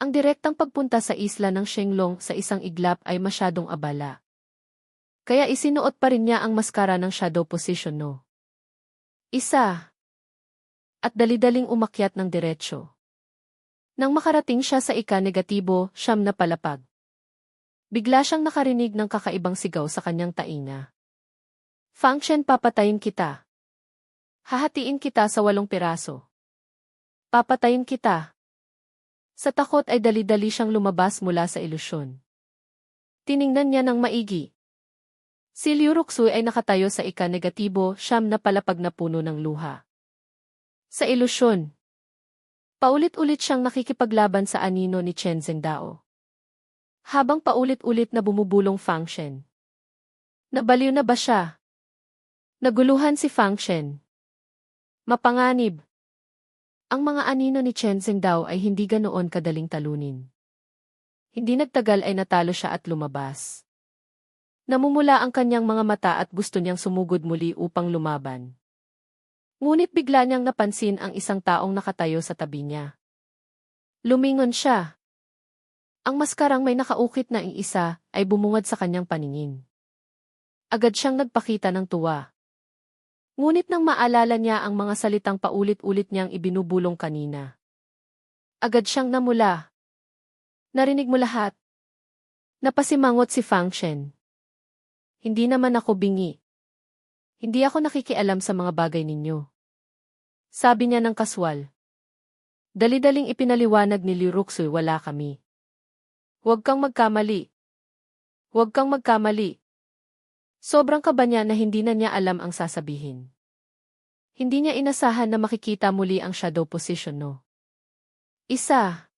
Ang direktang pagpunta sa isla ng Shenglong sa isang iglap ay masyadong abala. Kaya isinuot pa rin niya ang maskara ng shadow position no. Isa. At dali-daling umakyat ng diretsyo. Nang makarating siya sa ika-negatibo, 9 na palapag. Bigla siyang nakarinig ng kakaibang sigaw sa kanyang tainga. Function, papatayin kita. Hahatiin kita sa 8 piraso. Papatayin kita. Sa takot ay dali-dali siyang lumabas mula sa ilusyon. Tiningnan niya ng maigi. Si Liu Ruxu ay nakatayo sa ika-negatibo, 9 na palapag na puno ng luha. Sa ilusyon. Paulit-ulit siyang nakikipaglaban sa anino ni Chen Zhengdao. Habang paulit-ulit na bumubulong Fang Shen. Nabaliw na ba siya? Naguluhan si Fang Shen. Mapanganib. Ang mga anino ni Chen Zhengdao ay hindi ganoon kadaling talunin. Hindi nagtagal ay natalo siya at lumabas. Namumula ang kanyang mga mata at gusto niyang sumugod muli upang lumaban. Ngunit bigla niyang napansin ang isang taong nakatayo sa tabi niya. Lumingon siya. Ang maskarang may nakaukit na isa ay bumungad sa kanyang paningin. Agad siyang nagpakita ng tuwa. Ngunit nang maalala niya ang mga salitang paulit-ulit niyang ibinubulong kanina. Agad siyang namula. Narinig mo lahat. Napasimangot si Fang Shen. Hindi naman ako bingi. Hindi ako nakikialam sa mga bagay ninyo. Sabi niya ng kaswal. Dali-daling ipinaliwanag ni Liu Ruxu, wala kami. Huwag kang magkamali. Huwag kang magkamali. Sobrang kaba niya na hindi na niya alam ang sasabihin. Hindi niya inasahan na makikita muli ang shadow position no. Isa.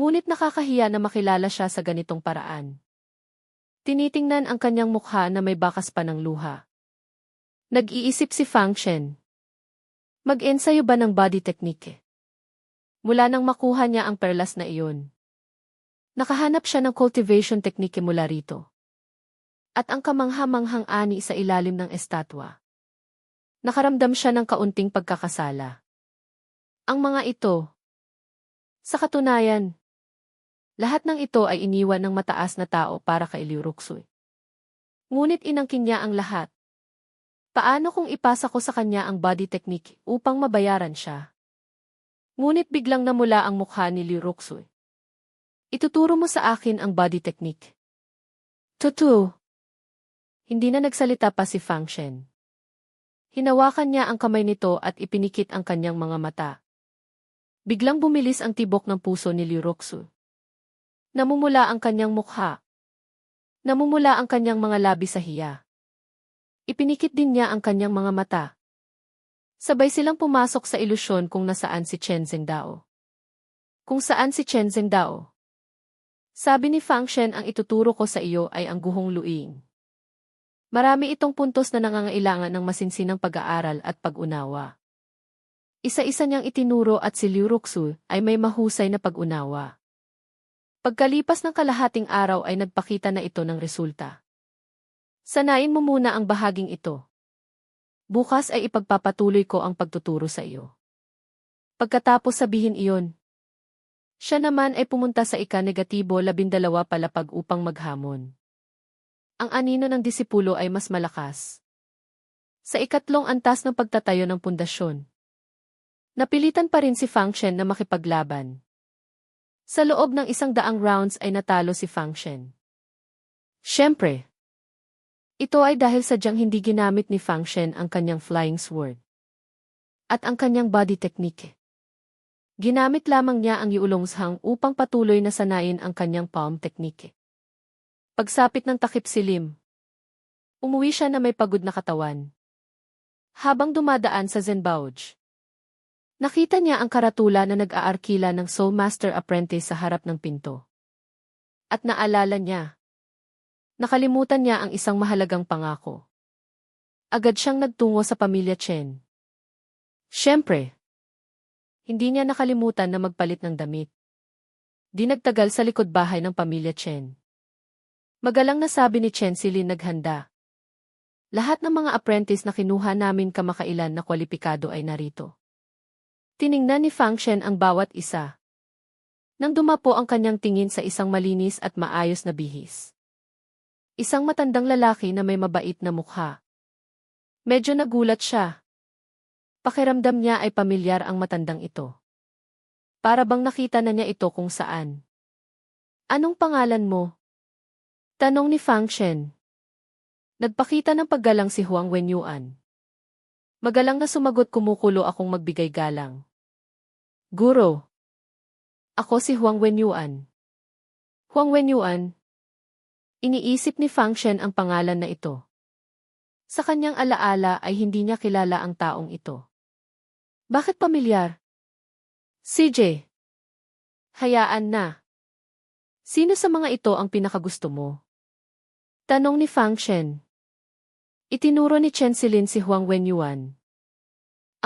Ngunit nakakahiya na makilala siya sa ganitong paraan. Tinitingnan ang kanyang mukha na may bakas pa ng luha. Nag-iisip si Fang Shen. Mag-ensayo ba ng body technique? Mula nang makuha niya ang perlas na iyon. Nakahanap siya ng cultivation technique mula rito. At ang kamangha-manghang ani sa ilalim ng estatwa. Nakaramdam siya ng kaunting pagkakasala. Ang mga ito. Sa katunayan, lahat ng ito ay iniwan ng mataas na tao para kay Liu Ruxu. Ngunit inangkin niya ang lahat. Paano kung ipasa ko sa kanya ang body technique upang mabayaran siya? Ngunit biglang namula ang mukha ni Liu Ruxu. Ituturo mo sa akin ang body technique. Totoo. Hindi na nagsalita pa si Fang Shen. Hinawakan niya ang kamay nito at ipinikit ang kanyang mga mata. Biglang bumilis ang tibok ng puso ni Liu Ruxu. Namumula ang kanyang mukha. Namumula ang kanyang mga labi sa hiya. Ipinikit din niya ang kanyang mga mata. Sabay silang pumasok sa ilusyon kung nasaan si Chen Zhengdao. Kung saan si Chen Zhengdao. Sabi ni Fang Shen, ang ituturo ko sa iyo ay ang guhong luing. Marami itong puntos na nangangailangan ng masinsinang pag-aaral at pag-unawa. Isa-isa niyang itinuro at si Liu Ruxu ay may mahusay na pag-unawa. Pagkalipas ng kalahating araw ay nagpakita na ito ng resulta. Sanayin mo muna ang bahaging ito. Bukas ay ipagpapatuloy ko ang pagtuturo sa iyo. Pagkatapos sabihin iyon, siya naman ay pumunta sa ika-negatibo 12 palapag upang maghamon. Ang anino ng disipulo ay mas malakas. Sa ikatlong antas ng pagtatayo ng pundasyon, napilitan pa rin si Fang Shen na makipaglaban. Sa loob ng 100 rounds ay natalo si Fang Shen. Siyempre, ito ay dahil sadyang hindi ginamit ni Fang Shen ang kanyang flying sword at ang kanyang body technique. Ginamit lamang niya ang Yulongzhang upang patuloy na sanayin ang kanyang palm technique. Pagsapit ng takip silim, umuwi siya na may pagod na katawan. Habang dumadaan sa Zenbauj, nakita niya ang karatula na nag-aarkila ng Soul Master Apprentice sa harap ng pinto. At naalala niya. Nakalimutan niya ang isang mahalagang pangako. Agad siyang nagtungo sa pamilya Chen. Siyempre, hindi niya nakalimutan na magpalit ng damit. Di nagtagal sa likod bahay ng pamilya Chen. Magalang na sabi ni Chen Silin, naghanda. Lahat ng mga apprentice na kinuha namin kamakailan na kwalipikado ay narito. Tiningnan ni Fang Shen ang bawat isa. Nang dumapo ang kanyang tingin sa isang malinis at maayos na bihis. Isang matandang lalaki na may mabait na mukha. Medyo nagulat siya. Pakiramdam niya ay pamilyar ang matandang ito. Para bang nakita na niya ito kung saan. Anong pangalan mo? Tanong ni Fang Shen. Nagpakita ng paggalang si Huang Wenyuan. Magalang na sumagot, kumukulo akong magbigay galang. Guro. Ako si Huang Wenyuan. Huang Wenyuan. Iniisip ni Fang Shen ang pangalan na ito. Sa kanyang alaala ay hindi niya kilala ang taong ito. Bakit pamilyar? CJ. Hayaan na. Sino sa mga ito ang pinakagusto mo? Tanong ni Fang Shen. Itinuro ni Chen Silin si Huang Wenyuan.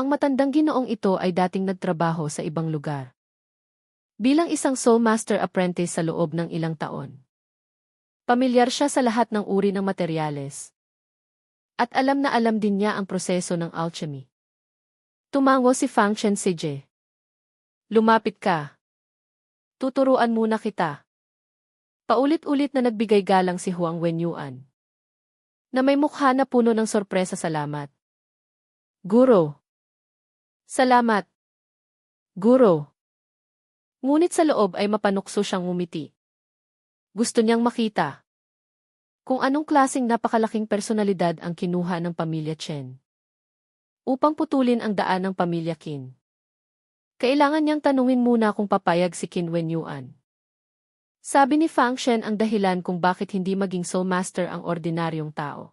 Ang matandang ginoong ito ay dating nagtrabaho sa ibang lugar. Bilang isang Soul Master Apprentice sa loob ng ilang taon. Pamilyar siya sa lahat ng uri ng materyales. At alam na alam din niya ang proseso ng alchemy. Tumango si Fang Shen. CJ. Lumapit ka. Tuturuan muna kita. Paulit-ulit na nagbigay galang si Huang Wenyuan. Na may mukha na puno ng sorpresa. Salamat. Guro. Salamat. Guro. Ngunit sa loob ay mapanukso siyang ngumiti. Gusto niyang makita kung anong klaseng napakalaking personalidad ang kinuha ng pamilya Chen upang putulin ang daan ng pamilya Qin. Kailangan niyang tanungin muna kung papayag si Qin Wenyuan. Sabi ni Fang Shen ang dahilan kung bakit hindi maging Soul Master ang ordinaryong tao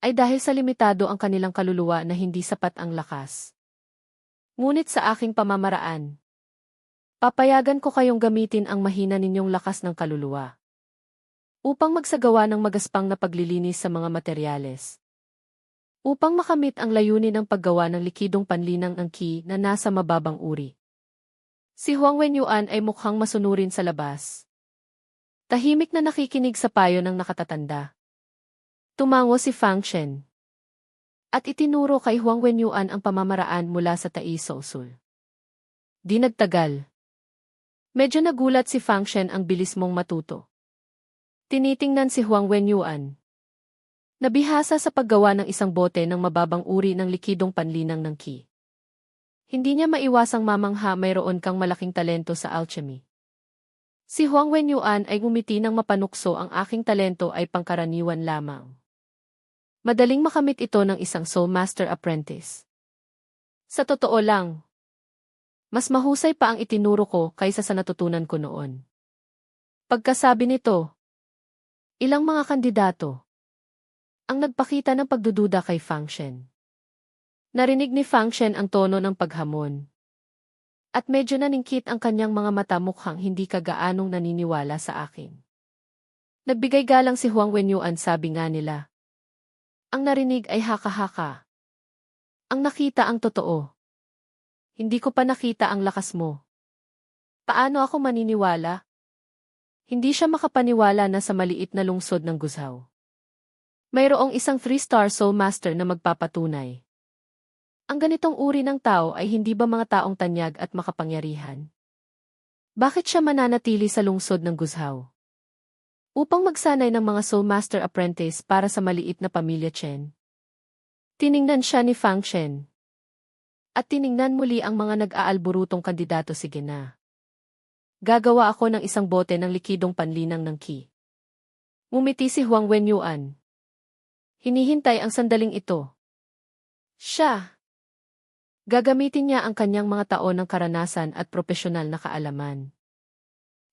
ay dahil sa limitado ang kanilang kaluluwa na hindi sapat ang lakas. Ngunit sa aking pamamaraan, papayagan ko kayong gamitin ang mahina ninyong lakas ng kaluluwa upang magsagawa ng magaspang na paglilinis sa mga materyales. Upang makamit ang layunin ng paggawa ng likidong panlinang ng qi na nasa mababang uri. Si Huang Wenyuan ay mukhang masunurin sa labas. Tahimik na nakikinig sa payo ng nakatatanda. Tumango si Fang Shen. At itinuro kay Huang Wenyuan ang pamamaraan mula sa Taiso Usul. Di nagtagal. Medyo nagulat si Fang Shen ang bilis mong matuto. Tinitingnan si Huang Wenyuan. Nabihasa sa paggawa ng isang bote ng mababang uri ng likidong panlinang ng qi. Hindi niya maiwasang mamangha, mayroon kang malaking talento sa alchemy. Si Huang Wenyuan ay ngumiti ng mapanukso, ang aking talento ay pangkaraniwan lamang. Madaling makamit ito ng isang Soul Master Apprentice. Sa totoo lang, mas mahusay pa ang itinuro ko kaysa sa natutunan ko noon. Pagkasabi nito, ilang mga kandidato ang nagpakita ng pagdududa kay Fang Shen. Narinig ni Fang Shen ang tono ng paghamon. At medyo naningkit ang kanyang mga mata, mukhang hindi kagaanong naniniwala sa akin. Nagbigay galang si Huang Wenyuan, sabi nga nila. Ang narinig ay haka-haka. Ang nakita ang totoo. Hindi ko pa nakita ang lakas mo. Paano ako maniniwala? Hindi siya makapaniwala na sa maliit na lungsod ng Guzhou mayroong isang 3-star Soul Master na magpapatunay. Ang ganitong uri ng tao ay hindi ba mga taong tanyag at makapangyarihan? Bakit siya mananatili sa lungsod ng Guzhou? Upang magsanay ng mga Soul Master Apprentice para sa maliit na pamilya Chen. Tiningnan siya ni Fang Shen. At tiningnan muli ang mga nag-aalburutong kandidato. Sige na. Gagawa ako ng isang bote ng likidong panlinang ng qi. Ngumiti si Huang Wenyuan. Hinihintay ang sandaling ito. Siya. Gagamitin niya ang kanyang mga taon ng karanasan at propesyonal na kaalaman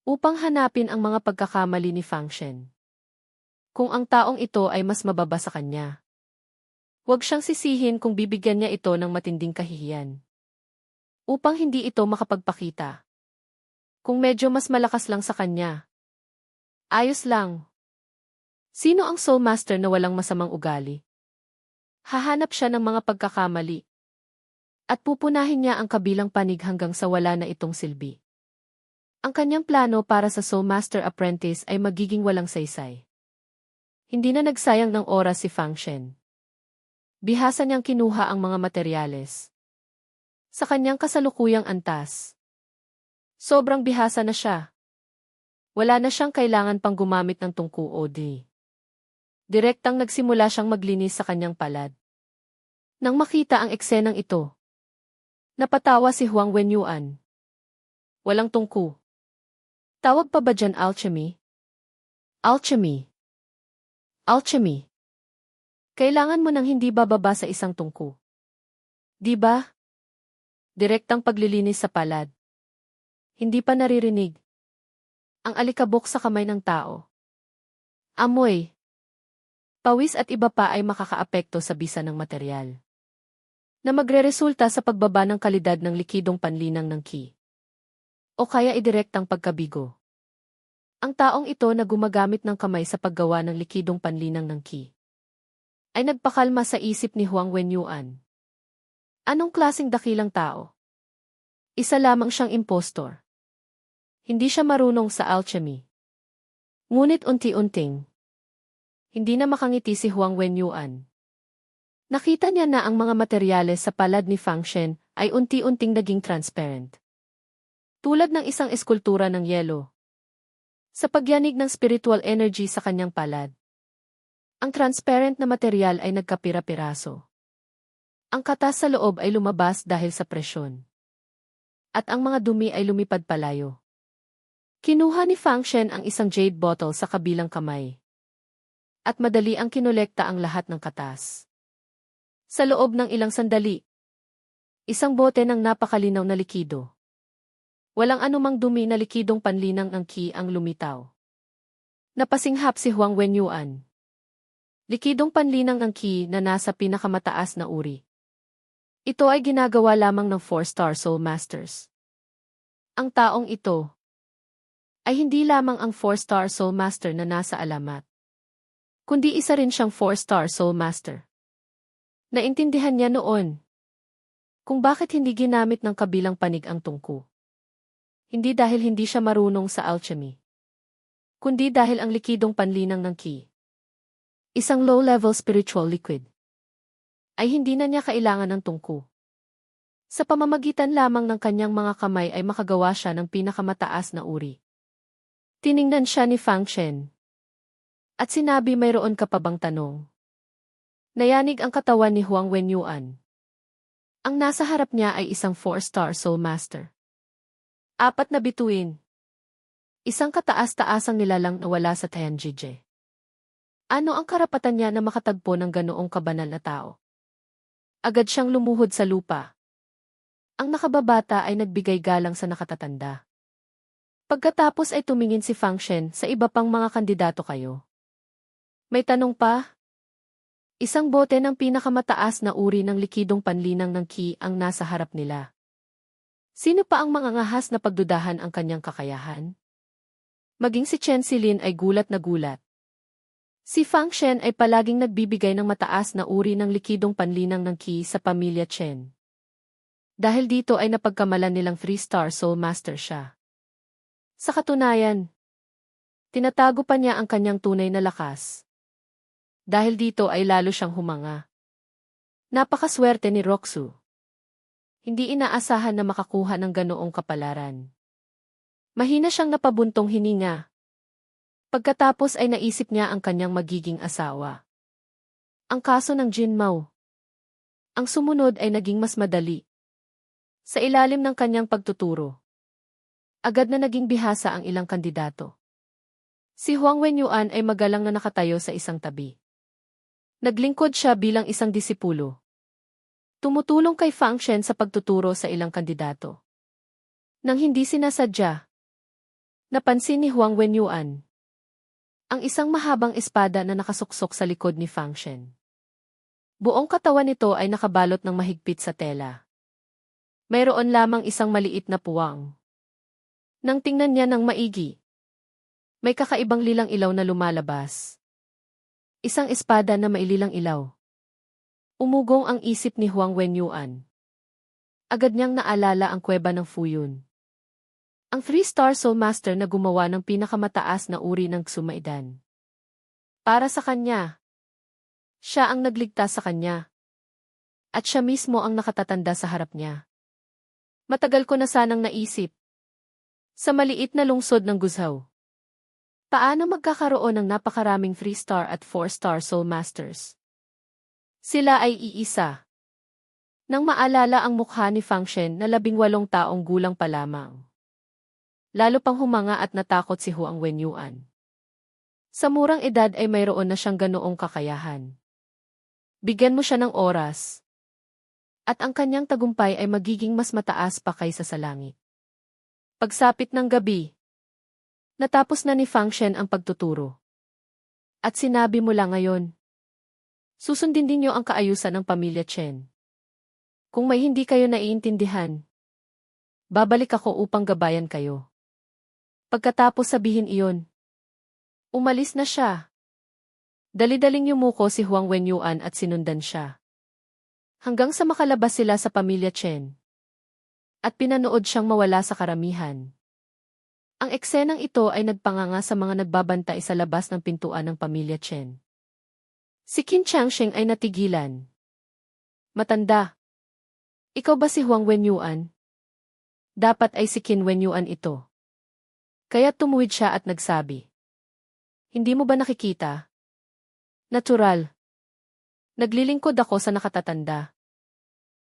upang hanapin ang mga pagkakamali ni Fang Shen. Kung ang taong ito ay mas mababa sa kanya, huwag siyang sisihin kung bibigyan niya ito ng matinding kahihiyan upang hindi ito makapagpakita. Kung medyo mas malakas lang sa kanya, ayos lang. Sino ang Soul Master na walang masamang ugali? Hahanap siya ng mga pagkakamali. At pupunahin niya ang kabilang panig hanggang sa wala na itong silbi. Ang kanyang plano para sa Soul Master Apprentice ay magiging walang saysay. Hindi na nagsayang ng oras si Fang Shen. Bihasa niyang kinuha ang mga materyales sa kanyang kasalukuyang antas. Sobrang bihasa na siya. Wala na siyang kailangan pang gumamit ng tungku o di. Direktang nagsimula siyang maglinis sa kanyang palad. Nang makita ang eksenang ito, napatawa si Huang Wenyuan. Walang tungku. Tawag pa ba dyan alchemy? Alchemy. Alchemy. Kailangan mo nang hindi bababa sa isang tungku. Di ba? Direktang paglilinis sa palad. Hindi pa naririnig. Ang alikabok sa kamay ng tao. Amoy. Pawis at iba pa ay makakaapekto sa bisa ng material. Na magreresulta sa pagbaba ng kalidad ng likidong panlinang ng qi. O kaya idirektang pagkabigo. Ang taong ito na gumagamit ng kamay sa paggawa ng likidong panlinang ng qi ay nagpakalma sa isip ni Huang Wenyuan. Anong klaseng dakilang tao? Isa lamang siyang impostor. Hindi siya marunong sa alchemy. Ngunit unti-unting, hindi na makangiti si Huang Wenyuan. Nakita niya na ang mga materyales sa palad ni Fang Shen ay unti-unting naging transparent. Tulad ng isang eskultura ng yelo. Sa pagyanig ng spiritual energy sa kanyang palad. Ang transparent na material ay nagkapira-piraso. Ang katas sa loob ay lumabas dahil sa presyon. At ang mga dumi ay lumipad palayo. Kinuha ni Fang Shen ang isang jade bottle sa kabilang kamay. At madali ang kinolekta ang lahat ng katas. Sa loob ng ilang sandali, isang bote ng napakalinaw na likido. Walang anumang dumi na likidong panlinang ng qi ang lumitaw. Napasinghap si Huang Wenyuan. Likidong panlinang ng qi na nasa pinakamataas na uri. Ito ay ginagawa lamang ng 4-star Soul Masters. Ang taong ito ay hindi lamang ang 4-star Soul Master na nasa alamat, kundi isa rin siyang 4-star Soul Master. Naintindihan niya noon kung bakit hindi ginamit ng kabilang panig ang tungku. Hindi dahil hindi siya marunong sa alchemy, kundi dahil ang likidong panlinang ng qi, isang low-level spiritual liquid, ay hindi na niya kailangan ng tungku. Sa pamamagitan lamang ng kanyang mga kamay ay makagawa siya ng pinakamataas na uri. Tiningnan siya ni Fang Shen. At sinabi, mayroon ka pa bang tanong? Nayanig ang katawan ni Huang Wenyuan. Ang nasa harap niya ay isang 4-star Soul Master. 4 na bituin. Isang kataas-taasang nilalang na wala sa Tianjije. Ano ang karapatan niya na makatagpo ng ganoong kabanal na tao? Agad siyang lumuhod sa lupa. Ang nakababata ay nagbigay galang sa nakatatanda. Pagkatapos ay tumingin si Fang Shen sa iba pang mga kandidato kayo. May tanong pa? Isang bote ng pinakamataas na uri ng likidong panlinang ng qi ang nasa harap nila. Sino pa ang mangangahas na pagdudahan ang kanyang kakayahan? Maging si Chen Silin ay gulat na gulat. Si Fang Shen ay palaging nagbibigay ng mataas na uri ng likidong panlinang ng qi sa pamilya Chen. Dahil dito ay napagkamalan nilang 3-star Soul Master siya. Sa katunayan, tinatago pa niya ang kanyang tunay na lakas. Dahil dito ay lalo siyang humanga. Napakaswerte ni Roxu. Hindi inaasahan na makakuha ng ganoong kapalaran. Mahina siyang napabuntong hininga. Pagkatapos ay naisip niya ang kanyang magiging asawa. Ang kaso ng Jin Mao. Ang sumunod ay naging mas madali. Sa ilalim ng kanyang pagtuturo, agad na naging bihasa ang ilang kandidato. Si Huang Wenyuan ay magalang na nakatayo sa isang tabi. Naglingkod siya bilang isang disipulo. Tumutulong kay Fang Shen sa pagtuturo sa ilang kandidato. Nang hindi sinasadya, napansin ni Huang Wenyuan ang isang mahabang espada na nakasuksok sa likod ni Fang Shen. Buong katawan nito ay nakabalot ng mahigpit sa tela. Mayroon lamang isang maliit na puwang. Nang tingnan niya ng maigi, may kakaibang lilang ilaw na lumalabas. Isang espada na maililang ilaw. Umugong ang isip ni Huang Wenyuan. Agad niyang naalala ang kuweba ng Fuyun. Ang 3-star Soul Master na gumawa ng pinakamataas na uri ng Xumaidan. Para sa kanya, siya ang nagligtas sa kanya. At siya mismo ang nakatatanda sa harap niya. Matagal ko na sanang naisip. Sa maliit na lungsod ng Guzhou. Paano magkakaroon ng napakaraming 3-star at 4-star Soul Masters? Sila ay iisa. Nang maalala ang mukha ni Fang Shen na 18 taong gulang pa lamang. Lalo pang humanga at natakot si Huang Wenyuan. Sa murang edad ay mayroon na siyang ganoong kakayahan. Bigyan mo siya ng oras. At ang kanyang tagumpay ay magiging mas mataas pa kaysa sa langit. Pagsapit ng gabi. Natapos na ni Fang Shen ang pagtuturo. At sinabi mula ngayon. Susundin din niyo ang kaayusan ng pamilya Chen. Kung may hindi kayo naiintindihan, babalik ako upang gabayan kayo. Pagkatapos sabihin iyon, umalis na siya. Dali-daling yumuko si Huang Wenyuan at sinundan siya. Hanggang sa makalabas sila sa pamilya Chen. At pinanood siyang mawala sa karamihan. Ang eksenang ito ay nagpanganga sa mga nagbabantay sa labas ng pintuan ng pamilya Chen. Si Qin Changsheng ay natigilan. Matanda. Ikaw ba si Huang Wenyuan? Dapat ay si Qin Wenyuan ito. Kaya tumuwid siya at nagsabi. Hindi mo ba nakikita? Natural. Naglilingkod ako sa nakatatanda.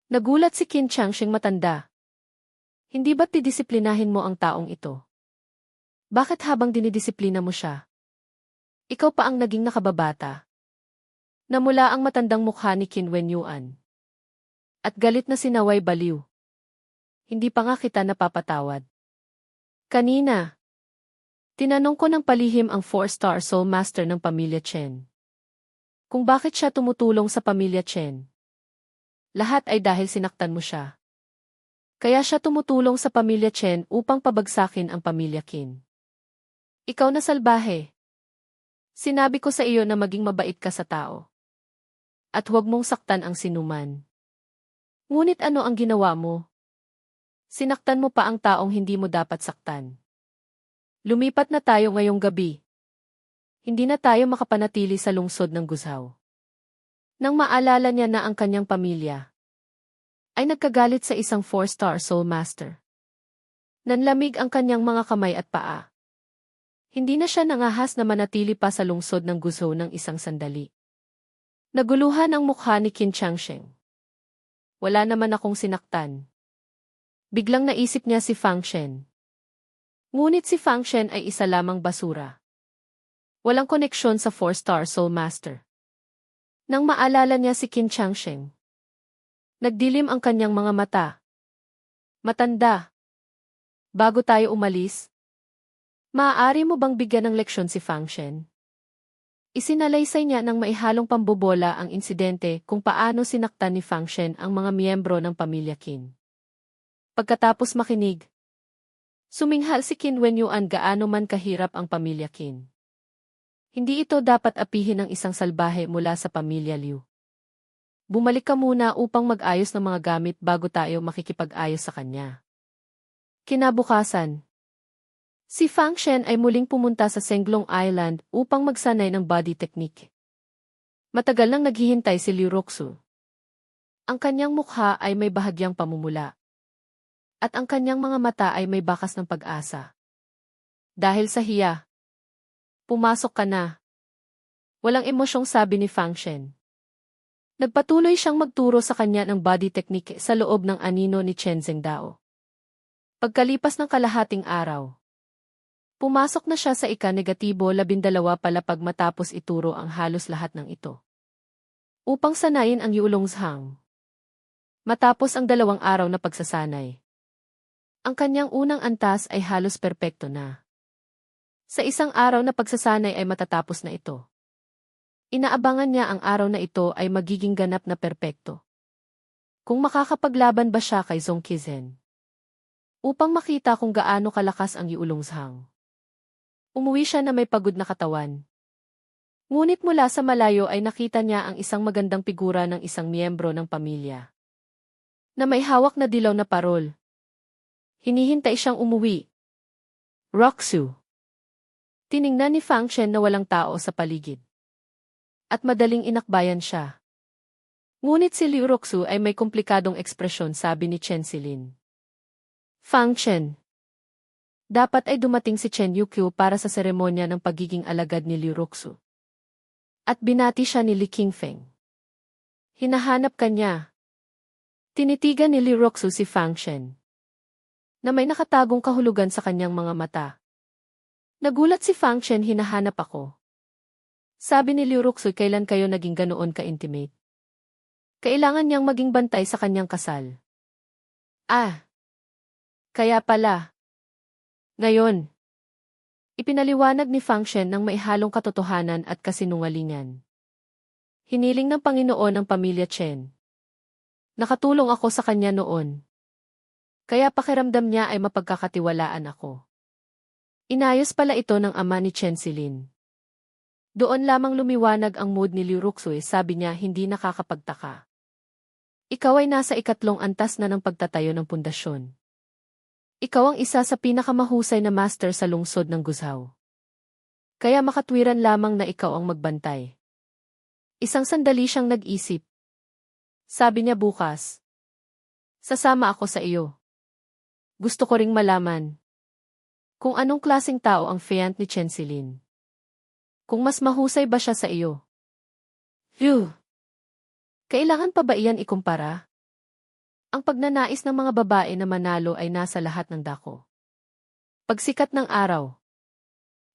Nagulat si Qin Changsheng matanda. Hindi ba't didisiplinahin mo ang taong ito? Bakit habang dinidisiplina mo siya? Ikaw pa ang naging nakababata. Namula ang matandang mukha ni Qin Wenyuan. At galit na sinaway baliw. Hindi pa nga kita napapatawad. Kanina. Tinanong ko ng palihim ang 4-star Soul Master ng pamilya Chen. Kung bakit siya tumutulong sa pamilya Chen. Lahat ay dahil sinaktan mo siya. Kaya siya tumutulong sa pamilya Chen upang pabagsakin ang pamilya Qin. Ikaw na salbahe. Sinabi ko sa iyo na maging mabait ka sa tao. At huwag mong saktan ang sinuman. Ngunit ano ang ginawa mo? Sinaktan mo pa ang taong hindi mo dapat saktan. Lumipat na tayo ngayong gabi. Hindi na tayo makapanatili sa lungsod ng Guzhou. Nang maalala niya na ang kanyang pamilya, ay nagkagalit sa isang 4-star Soul Master. Nanlamig ang kanyang mga kamay at paa. Hindi na siya nangahas na manatili pa sa lungsod ng Guzhou ng isang sandali. Naguluhan ang mukha ni Qin Changsheng. Wala naman akong sinaktan. Biglang naisip niya si Fang Shen. Ngunit si Fang Shen ay isa lamang basura. Walang koneksyon sa 4-star Soul Master. Nang maalala niya si Qin Changsheng, nagdilim ang kanyang mga mata. Matanda. Bago tayo umalis, maaari mo bang bigyan ng leksyon si Fang Shen? Isinalaysay niya ng maihalong pambobola ang insidente kung paano sinaktan ni Fang Shen ang mga miyembro ng pamilya Qin. Pagkatapos makinig, suminghal si Qin Wenyuan gaano man kahirap ang pamilya Qin. Hindi ito dapat apihin ng isang salbahe mula sa pamilya Liu. Bumalik ka muna upang mag-ayos ng mga gamit bago tayo makikipag-ayos sa kanya. Kinabukasan, si Fang Shen ay muling pumunta sa Senglong Island upang magsanay ng body technique. Matagal nang naghihintay si Liu Roxu. Ang kanyang mukha ay may bahagyang pamumula. At ang kanyang mga mata ay may bakas ng pag-asa. Dahil sa hiya, pumasok ka na. Walang emosyong sabi ni Fang Shen. Nagpatuloy siyang magturo sa kanya ng body technique sa loob ng anino ni Chen Zhengdao. Pagkalipas ng kalahating araw, pumasok na siya sa ika-12 palapag matapos ituro ang halos lahat ng ito. Upang sanayin ang Yulongzhang. Matapos ang 2 araw na pagsasanay, ang kanyang unang antas ay halos perpekto na. Sa isang araw na pagsasanay ay matatapos na ito. Inaabangan niya ang araw na ito ay magiging ganap na perpekto. Kung makakapaglaban ba siya kay Zhong Qizen. Upang makita kung gaano kalakas ang Yulongzhang. Umuwi siya na may pagod na katawan. Ngunit mula sa malayo ay nakita niya ang isang magandang figura ng isang miyembro ng pamilya. Na may hawak na dilaw na parol. Hinihintay siyang umuwi. Roxu. Tiningnan ni Fang Shen na walang tao sa paligid. At madaling inakbayan siya. Ngunit si Liu Roxu ay may komplikadong ekspresyon sabi ni Chen Silin. Fang Chen. Dapat ay dumating si Chen Yukyu para sa seremonya ng pagiging alagad ni Liu Ruxu. At binati siya ni Li Qingfeng. Hinahanap ka niya. Tinitigan ni Liu Ruxu si Fang Shen, na may nakatagong kahulugan sa kanyang mga mata. Nagulat si Fang Shen, hinahanap ako. Sabi ni Liu Ruxu, kailan kayo naging ganoon ka-intimate? Kailangan niyang maging bantay sa kanyang kasal. Ah, kaya pala. Ngayon, ipinaliwanag ni Fang Shen ng maihalong katotohanan at kasinungalingan. Hiniling ng Panginoon ang pamilya Chen. Nakatulong ako sa kanya noon. Kaya pakiramdam niya ay mapagkakatiwalaan ako. Inayos pala ito ng ama ni Chen Silin. Doon lamang lumiwanag ang mood ni Liu Ruxu, sabi niya hindi nakakapagtaka. Ikaw ay nasa 3 antas na ng pagtatayo ng pundasyon. Ikaw ang isa sa pinakamahusay na master sa lungsod ng Guizhou. Kaya makatwiran lamang na ikaw ang magbantay. Isang sandali siyang nag-isip. Sabi niya, bukas, sasama ako sa iyo. Gusto ko ring malaman kung anong klaseng tao ang fiancé ni Chen Silin. Kung mas mahusay ba siya sa iyo. Phew! Kailangan pa ba iyan ikumpara? Ang pagnanais ng mga babae na manalo ay nasa lahat ng dako. Pagsikat ng araw,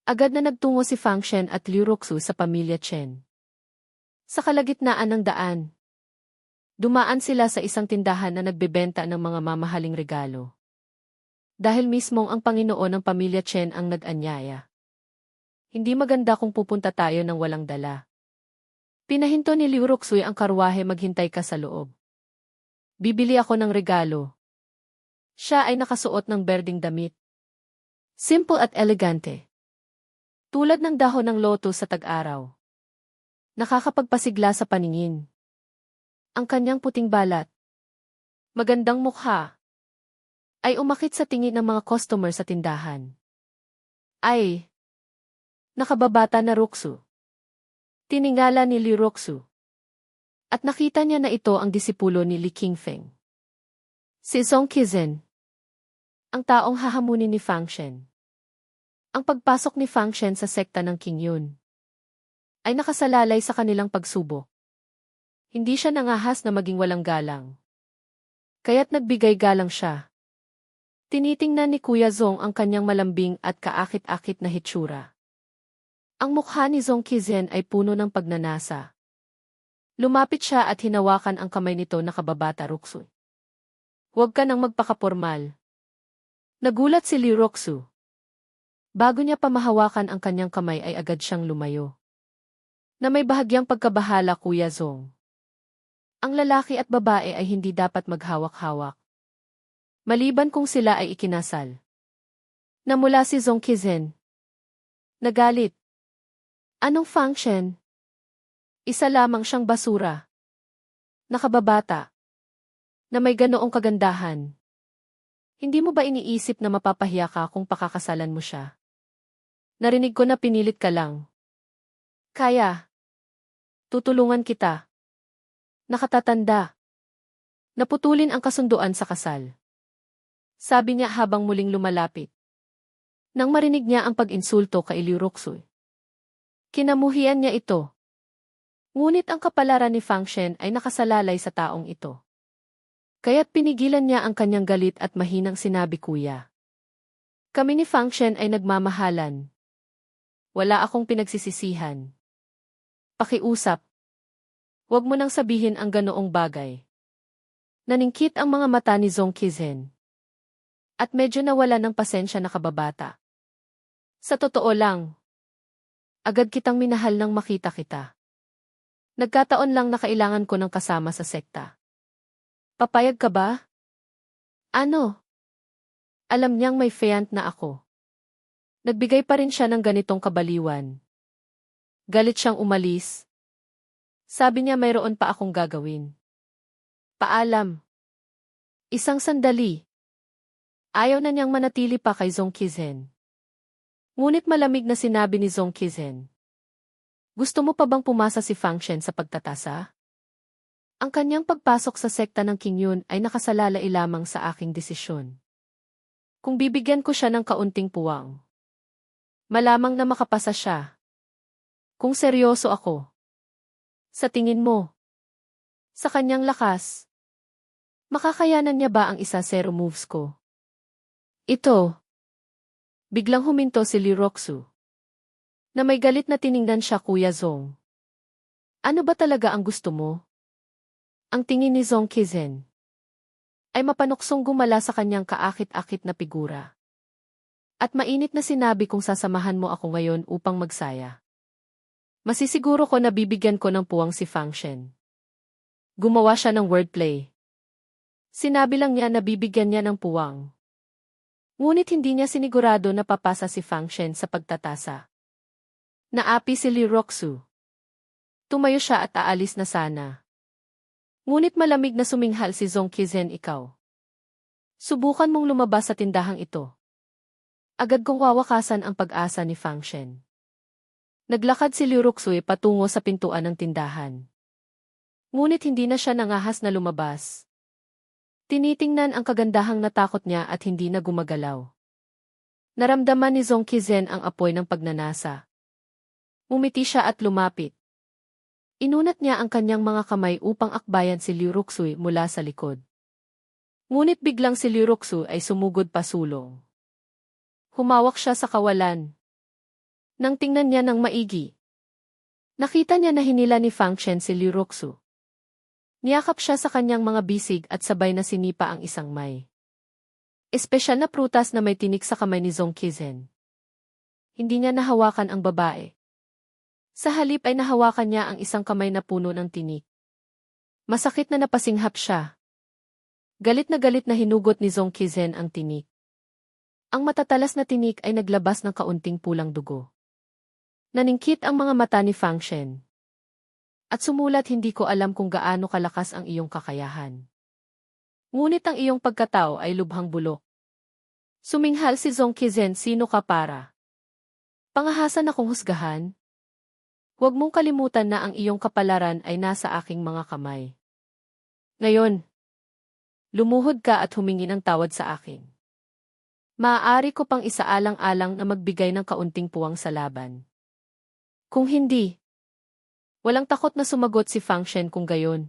agad na nagtungo si Fang Shen at Liu Ruxu sa pamilya Chen. Sa kalagitnaan ng daan, dumaan sila sa isang tindahan na nagbebenta ng mga mamahaling regalo. Dahil mismong ang Panginoon ng pamilya Chen ang nag-anyaya. Hindi maganda kung pupunta tayo ng walang dala. Pinahinto ni Liu Ruxu ang karwahe, maghintay ka sa loob. Bibili ako ng regalo. Siya ay nakasuot ng berdeng damit. Simple at elegante. Tulad ng dahon ng lotus sa tag-araw. Nakakapagpasigla sa paningin. Ang kanyang puting balat, magandang mukha, ay umakit sa tingin ng mga customer sa tindahan. Ay, nakababata na Ruxu. Tiningala ni Liu Ruxu. At nakita niya na ito ang disipulo ni Li Qingfeng. Si Zong Qizhen, ang taong hahamunin ni Fang Shen. Ang pagpasok ni Fang Shen sa sekta ng Qingyun ay nakasalalay sa kanilang pagsubok. Hindi siya nangahas na maging walang galang. Kaya't nagbigay galang siya. Tinitingnan ni Kuya Zong ang kanyang malambing at kaakit-akit na hitsura. Ang mukha ni Zong Qizhen ay puno ng pagnanasa. Lumapit siya at hinawakan ang kamay nito na kababata Ruxu. Huwag ka nang magpakapormal. Nagulat si Liu Ruxu. Bago niya pa mahawakan ang kanyang kamay ay agad siyang lumayo. Na may bahagyang pagkabahala, Kuya Zong. Ang lalaki at babae ay hindi dapat maghawak-hawak. Maliban kung sila ay ikinasal. Namula si Zong Qizhen. Nagalit. Anong Fang Shen? Isa lamang siyang basura. Nakababata. Na may ganoong kagandahan. Hindi mo ba iniisip na mapapahiya ka kung pakakasalan mo siya? Narinig ko na pinilit ka lang. Kaya. Tutulungan kita. Nakatatanda. Naputulin ang kasunduan sa kasal. Sabi niya habang muling lumalapit. Nang marinig niya ang pag-insulto kay Liu Ruxu. Kinamuhian niya ito. Ngunit ang kapalaran ni Fang Shen ay nakasalalay sa taong ito. Kaya't pinigilan niya ang kanyang galit at mahinang sinabi, Kuya. Kami ni Fang Shen ay nagmamahalan. Wala akong pinagsisisihan. Pakiusap. Huwag mo nang sabihin ang ganoong bagay. Naningkit ang mga mata ni Zong Qizhen. At medyo nawala ng pasensya na kababata. Sa totoo lang, agad kitang minahal nang makita kita. Nagkataon lang na kailangan ko ng kasama sa sekta. Papayag ka ba? Ano? Alam niyang may fiancé na ako. Nagbigay pa rin siya ng ganitong kabaliwan. Galit siyang umalis. Sabi niya mayroon pa akong gagawin. Paalam. Isang sandali. Ayaw na niyang manatili pa kay Zong Qizhen. Ngunit malamig na sinabi ni Zong Qizhen. Gusto mo pa bang pumasa si Fang Shen sa pagtatasa? Ang kanyang pagpasok sa sekta ng Qingyun ay nakasalalay lamang sa aking desisyon. Kung bibigyan ko siya ng kaunting puwang, malamang na makapasa siya. Kung seryoso ako. Sa tingin mo, sa kanyang lakas, makakayanan niya ba ang 1-0 moves ko? Ito. Biglang huminto si Lee Roxu. Na may galit na tiningnan siya Kuya Zong. Ano ba talaga ang gusto mo? Ang tingin ni Zong Qizen ay mapanuksong gumala sa kanyang kaakit-akit na figura. At mainit na sinabi kung sasamahan mo ako ngayon upang magsaya. Masisiguro ko na bibigyan ko ng puwang si Fang Shen. Gumawa siya ng wordplay. Sinabi lang niya na bibigyan niya ng puwang. Ngunit hindi niya sinigurado na papasa si Fang Shen sa pagtatasa. Naapi si Lee Roxu. Tumayo siya at aalis na sana. Ngunit malamig na suminghal si Zong Qizen ikaw. Subukan mong lumabas sa tindahang ito. Agad kong wawakasan ang pag-asa ni Fang Shen. Naglakad si Lee Roxu patungo sa pintuan ng tindahan. Ngunit hindi na siya nangahas na lumabas. Tinitingnan ang kagandahang natakot niya at hindi na gumagalaw. Naramdaman ni Zong Qizen ang apoy ng pagnanasa. Umiti siya at lumapit. Inunat niya ang kanyang mga kamay upang akbayan si Lee Roxu mula sa likod. Ngunit biglang si Lee Roxu ay sumugod pasulong. Humawak siya sa kawalan. Nang tingnan niya ng maigi, nakita niya na hinila ni Fang Shen si Lee Roxu. Niyakap siya sa kanyang mga bisig at sabay na sinipa ang isang may. Espesyal na prutas na may tinik sa kamay ni Zong Qizen. Hindi niya nahawakan ang babae. Sa halip ay nahawakan niya ang isang kamay na puno ng tinik. Masakit na napasinghap siya. Galit na hinugot ni Zong Qizen ang tinik. Ang matatalas na tinik ay naglabas ng kaunting pulang dugo. Naningkit ang mga mata ni Fang Shen. At sumulat hindi ko alam kung gaano kalakas ang iyong kakayahan. Ngunit ang iyong pagkatao ay lubhang bulok. Suminghal si Zong Qizen, sino ka para? Pangahasan akong husgahan? Huwag mong kalimutan na ang iyong kapalaran ay nasa aking mga kamay. Ngayon, lumuhod ka at humingi ng tawad sa akin. Maaari ko pang isaalang-alang na magbigay ng kaunting puwang sa laban. Kung hindi, walang takot na sumagot si Fang Shen kung gayon.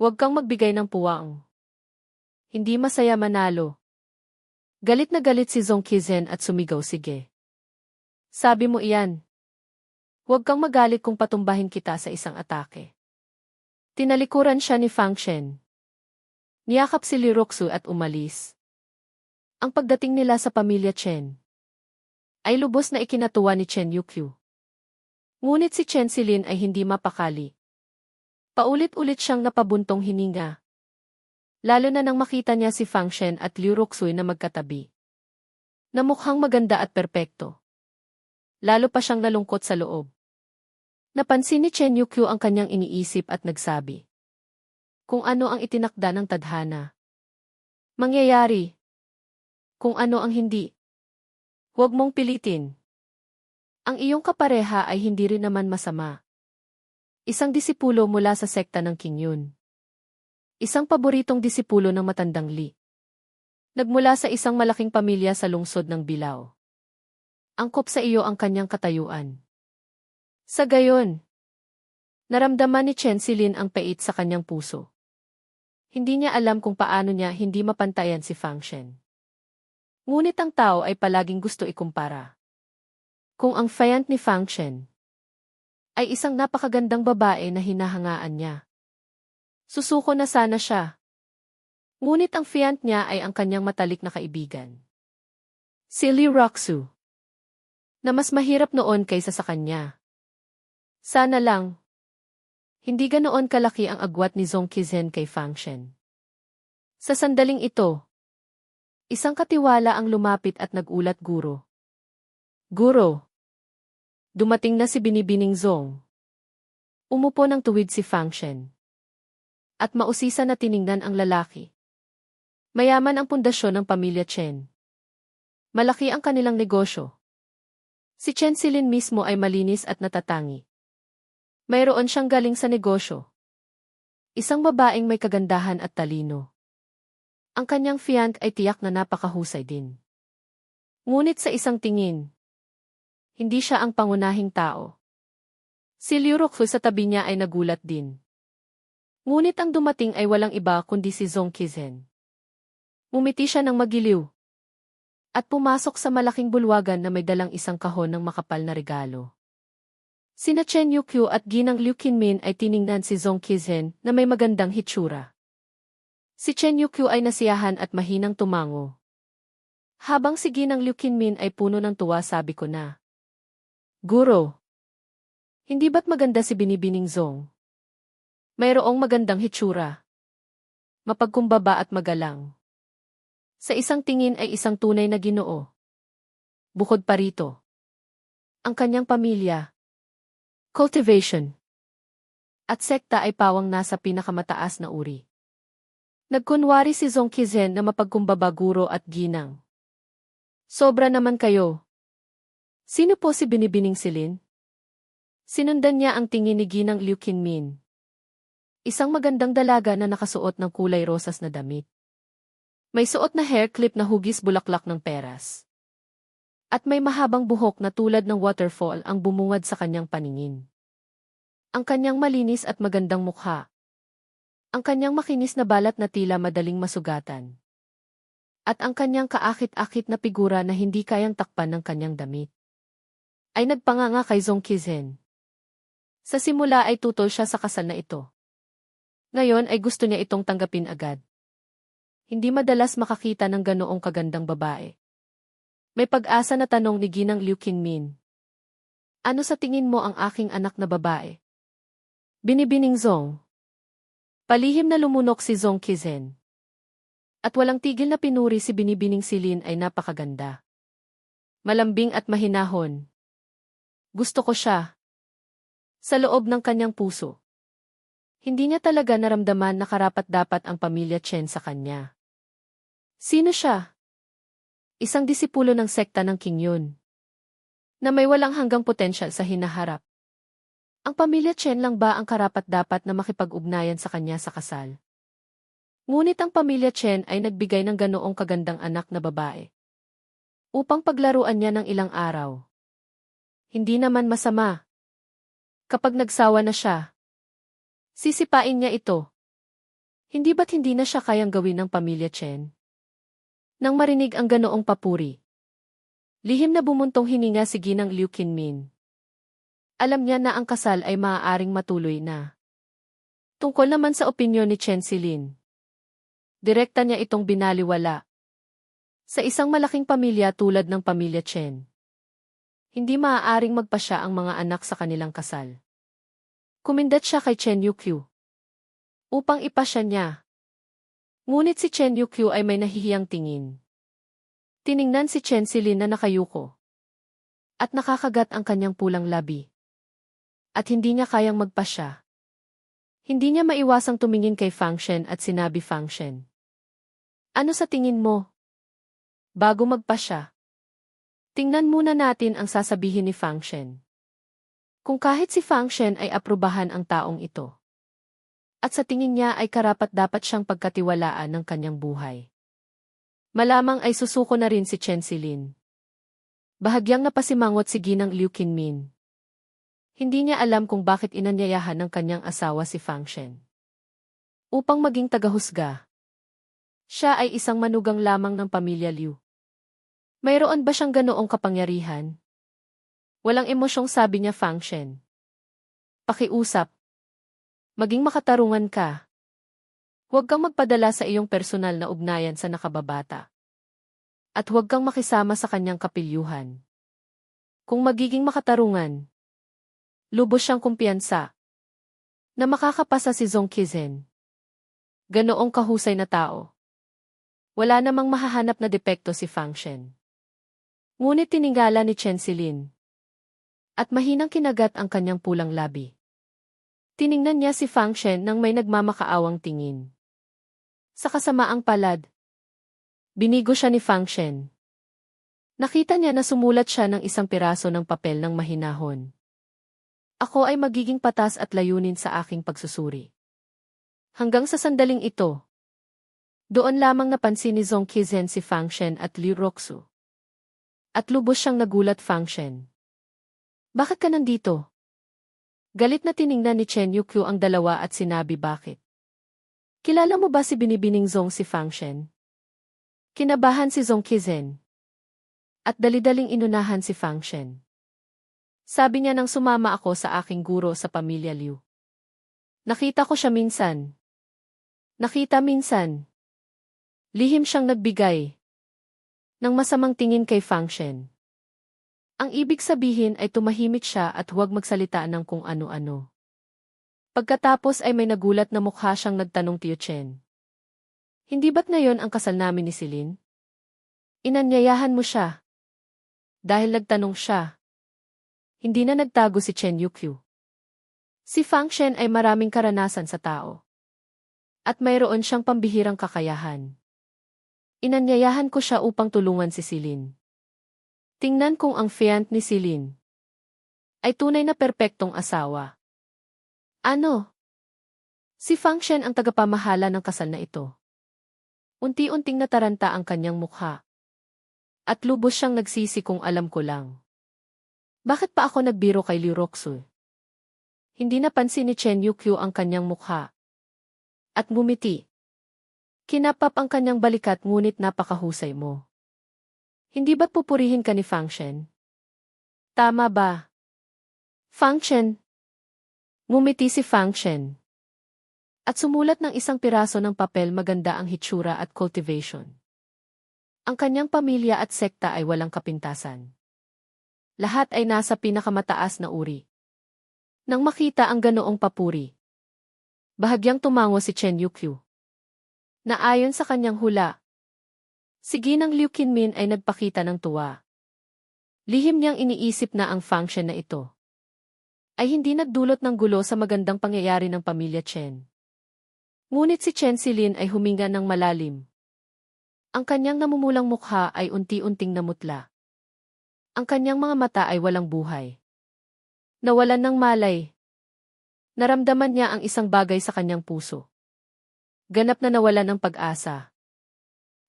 Huwag kang magbigay ng puwang. Hindi masaya manalo. Galit na galit si Zong Qizen at sumigaw, sige. Sabi mo iyan. Huwag kang magalit kung patumbahin kita sa isang atake. Tinalikuran siya ni Fang Shen. Niyakap si Lee Roxu at umalis. Ang pagdating nila sa pamilya Chen ay lubos na ikinatuwa ni Chen Yukyu. Ngunit si Chen Silin ay hindi mapakali. Paulit-ulit siyang napabuntong hininga. Lalo na nang makita niya si Fang Shen at Lee Roxu na magkatabi. Na mukhang maganda at perpekto. Lalo pa siyang nalungkot sa loob. Napansin ni Chen Yukyu ang kanyang iniisip at nagsabi. Kung ano ang itinakda ng tadhana. Mangyayari. Kung ano ang hindi. Huwag mong pilitin. Ang iyong kapareha ay hindi rin naman masama. Isang disipulo mula sa sekta ng Qingyun. Isang paboritong disipulo ng matandang Li. Nagmula sa isang malaking pamilya sa lungsod ng Bilao. Angkop sa iyo ang kanyang katayuan. Sa gayon, naramdaman ni Chen Silin ang pait sa kanyang puso. Hindi niya alam kung paano niya hindi mapantayan si Fang Shen. Ngunit ang tao ay palaging gusto ikumpara. Kung ang fiancé ni Fang Shen ay isang napakagandang babae na hinahangaan niya, susuko na sana siya. Ngunit ang fiancé niya ay ang kanyang matalik na kaibigan. Si Lee Roxu, na mas mahirap noon kaysa sa kanya. Sana lang. Hindi ganoon kalaki ang agwat ni Zong Qizen kay Fang Shen. Sa sandaling ito, isang katiwala ang lumapit at nagulat guro. Guro. Dumating na si Binibining Zong. Umupo ng tuwid si Fang Shen. At mausisa na tiningnan ang lalaki. Mayaman ang pundasyon ng pamilya Chen. Malaki ang kanilang negosyo. Si Chen Silin mismo ay malinis at natatangi. Mayroon siyang galing sa negosyo. Isang babaeng may kagandahan at talino. Ang kanyang fiancé ay tiyak na napakahusay din. Ngunit sa isang tingin, hindi siya ang pangunahing tao. Si Liu Rufu sa tabi niya ay nagulat din. Ngunit ang dumating ay walang iba kundi si Zhong Qizhen. Ngumiti siya ng magiliw at pumasok sa malaking bulwagan na may dalang isang kahon ng makapal na regalo. Sina Chen Yukyu at Ginang Liu Qinmin ay tiningnan si Zhong Qizhen na may magandang hitsura. Si Chen Yukyu ay nasiyahan at mahinang tumango. Habang si Ginang Liu Qinmin ay puno ng tuwa, sabi ko na, "Guro, hindi ba't maganda si Binibining Zhong? Mayroong magandang hitsura. Mapagkumbaba at magalang. Sa isang tingin ay isang tunay na ginoo. Bukod pa rito, ang kanyang pamilya, cultivation, at sekta ay pawang nasa pinakamataas na uri." Nagkunwari si Zhong Qizhen na mapagkumbaba, guro at ginang. Sobra naman kayo. Sino po si Binibining Silin? Sinundan niya ang tingin ni Ginang Liu Qinmin. Isang magandang dalaga na nakasuot ng kulay rosas na damit. May suot na hair clip na hugis bulaklak ng peras. At may mahabang buhok na tulad ng waterfall ang bumungad sa kanyang paningin. Ang kanyang malinis at magandang mukha. Ang kanyang makinis na balat na tila madaling masugatan. At ang kanyang kaakit-akit na figura na hindi kayang takpan ng kanyang damit, ay nagpanganga kay Zhong Qizhen. Sa simula ay tutol siya sa kasal na ito. Ngayon ay gusto niya itong tanggapin agad. Hindi madalas makakita ng ganoong kagandang babae. May pag-asa na tanong ni Ginang Liu Qinmin. Ano sa tingin mo ang aking anak na babae? Binibining Zhong. Palihim na lumunok si Zhong Qizhen. At walang tigil na pinuri si Binibining Silin ay napakaganda. Malambing at mahinahon. Gusto ko siya. Sa loob ng kanyang puso. Hindi niya talaga naramdaman na karapat-dapat ang pamilya Chen sa kanya. Sino siya? Isang disipulo ng sekta ng Qingyun. Na may walang hanggang potensyal sa hinaharap. Ang pamilya Chen lang ba ang karapat-dapat na makipag-ugnayan sa kanya sa kasal? Ngunit ang pamilya Chen ay nagbigay ng ganoong kagandang anak na babae upang paglaruan niya ng ilang araw. Hindi naman masama. Kapag nagsawa na siya, sisipain niya ito. Hindi ba't hindi na siya kayang gawin ng pamilya Chen? Nang marinig ang ganoong papuri, lihim na bumuntong hininga si Ginang Liu Qinmin. Alam niya na ang kasal ay maaaring matuloy na. Tungkol naman sa opinyon ni Chen Silin, direkta niya itong binaliwala. Sa isang malaking pamilya tulad ng pamilya Chen, hindi maaaring magpasya ang mga anak sa kanilang kasal. Kumindat siya kay Chen Yukyu upang ipasya niya. Ngunit si Chen Yukyu ay may nahihiyang tingin. Tiningnan si Chen Silin na nakayuko at nakakagat ang kanyang pulang labi. At hindi niya kayang magpasya. Hindi niya maiwasang tumingin kay Fang Shen at sinabi, "Fang Shen, ano sa tingin mo? Bago magpasya, tingnan muna natin ang sasabihin ni Fang Shen. Kung kahit si Fang Shen ay aprubahan ang taong ito. At sa tingin niya ay karapat-dapat siyang pagkatiwalaan ng kanyang buhay. Malamang ay susuko na rin si Chen Silin." Bahagyang napasimangot si Ginang Liu Qinmin. Hindi niya alam kung bakit inanyayahan ng kanyang asawa si Fang Shen upang maging tagahusga. Siya ay isang manugang lamang ng pamilya Liu. Mayroon ba siyang ganoong kapangyarihan? Walang emosyong sabi niya, "Fang Shen, pakiusap. Maging makatarungan ka. Huwag kang magpadala sa iyong personal na ugnayan sa nakababata. At huwag kang makisama sa kanyang kapilyuhan. Kung magiging makatarungan, lubos siyang kumpiyansa na makakapasa si Zhong Qizhen. Ganoong kahusay na tao. Wala namang mahahanap na depekto si Fang Shen." Ngunit tiningala ni Chen Silin at mahinang kinagat ang kanyang pulang labi. Tiningnan niya si Fang Shen nang may nagmamakaawang tingin. Sa kasamaang palad, binigo siya ni Fang Shen. Nakita niya na sumulat siya ng isang piraso ng papel ng mahinahon. "Ako ay magiging patas at layunin sa aking pagsusuri. Hanggang sa sandaling ito, Doon lamang napansin ni Zhong Qizen si Fang Shen at Liu Roxu. At lubos siyang nagulat. Fang Shen. Bakit ka nandito? Galit na tiningnan ni Chen Yukyu ang dalawa at sinabi bakit. Kilala mo ba si binibining Zhong si Fang Shen? Kinabahan si Zhong Qizen. At dali-daling inunahan si Fang Shen. Sabi niya nang sumama ako sa aking guro sa pamilya Liu. Nakita ko siya minsan. Nakita minsan. Lihim siyang nagbigay ng masamang tingin kay Fang Shen. Ang ibig sabihin ay tumahimik siya at huwag magsalita ng kung ano-ano. Pagkatapos ay may nagulat na mukha siyang nagtanong Tio Chen. Hindi ba't ngayon ang kasal namin ni Celine? Inanyayahan mo siya. Dahil nagtanong siya. Hindi na nagtago si Chen Yukyu. Si Fang Shen ay maraming karanasan sa tao. At mayroon siyang pambihirang kakayahan. Inanyayahan ko siya upang tulungan si Celine. Tingnan kung ang fiancé ni Celine ay tunay na perpektong asawa. Ano? Si Fang Shen ang tagapamahala ng kasal na ito. Unti-unting nataranta ang kanyang mukha. At lubos siyang nagsisi kung alam ko lang. Bakit pa ako nagbiro kay Liu Roxu? Hindi napansin ni Chen Yukyu ang kanyang mukha. At ngumiti. Kinapap ang kanyang balikat ngunit napakahusay mo. Hindi ba't pupurihin ka ni Fang Shen? Tama ba? Fang Shen. Ngumiti si Fang Shen. At sumulat ng isang piraso ng papel maganda ang hitsura at cultivation. Ang kanyang pamilya at sekta ay walang kapintasan. Lahat ay nasa pinakamataas na uri. Nang makita ang ganoong papuri, bahagyang tumango si Chen Yukyu. Na ayon sa kanyang hula, si Ginang Liu Qinmin ay nagpakita ng tuwa. Lihim niyang iniisip na ang Fang Shen na ito ay hindi nagdulot ng gulo sa magandang pangyayari ng pamilya Chen. Ngunit si Chen Silin ay huminga ng malalim. Ang kanyang namumulang mukha ay unti-unting namutla. Ang kanyang mga mata ay walang buhay. Nawalan ng malay. Naramdaman niya ang isang bagay sa kanyang puso. Ganap na nawalan ng pag-asa.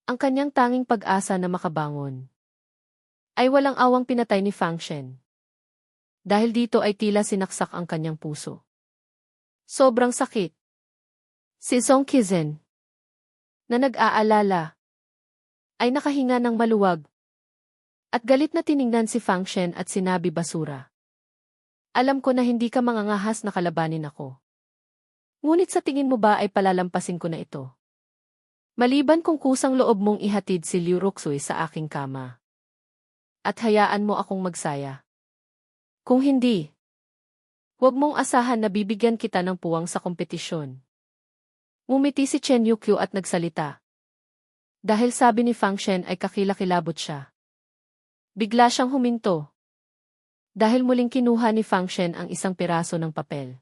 Ang kanyang tanging pag-asa na makabangon ay walang awang pinatay ni Fang Shen. Dahil dito ay tila sinaksak ang kanyang puso. Sobrang sakit. Si Zhong Qizen, na nag-aalala, ay nakahinga ng maluwag. At galit na tiningnan si Fang Shen at sinabi basura. Alam ko na hindi ka mangangahas na kalabanin ako. Ngunit sa tingin mo ba ay palalampasin ko na ito? Maliban kung kusang loob mong ihatid si Liu Roxu sa aking kama. At hayaan mo akong magsaya. Kung hindi, huwag mong asahan na bibigyan kita ng puwang sa kompetisyon. Ngumiti si Chen Yukyu at nagsalita. Dahil sabi ni Fang Shen ay kakilakilabot siya. Bigla siyang huminto. Dahil muling kinuha ni Fang Shen ang isang piraso ng papel.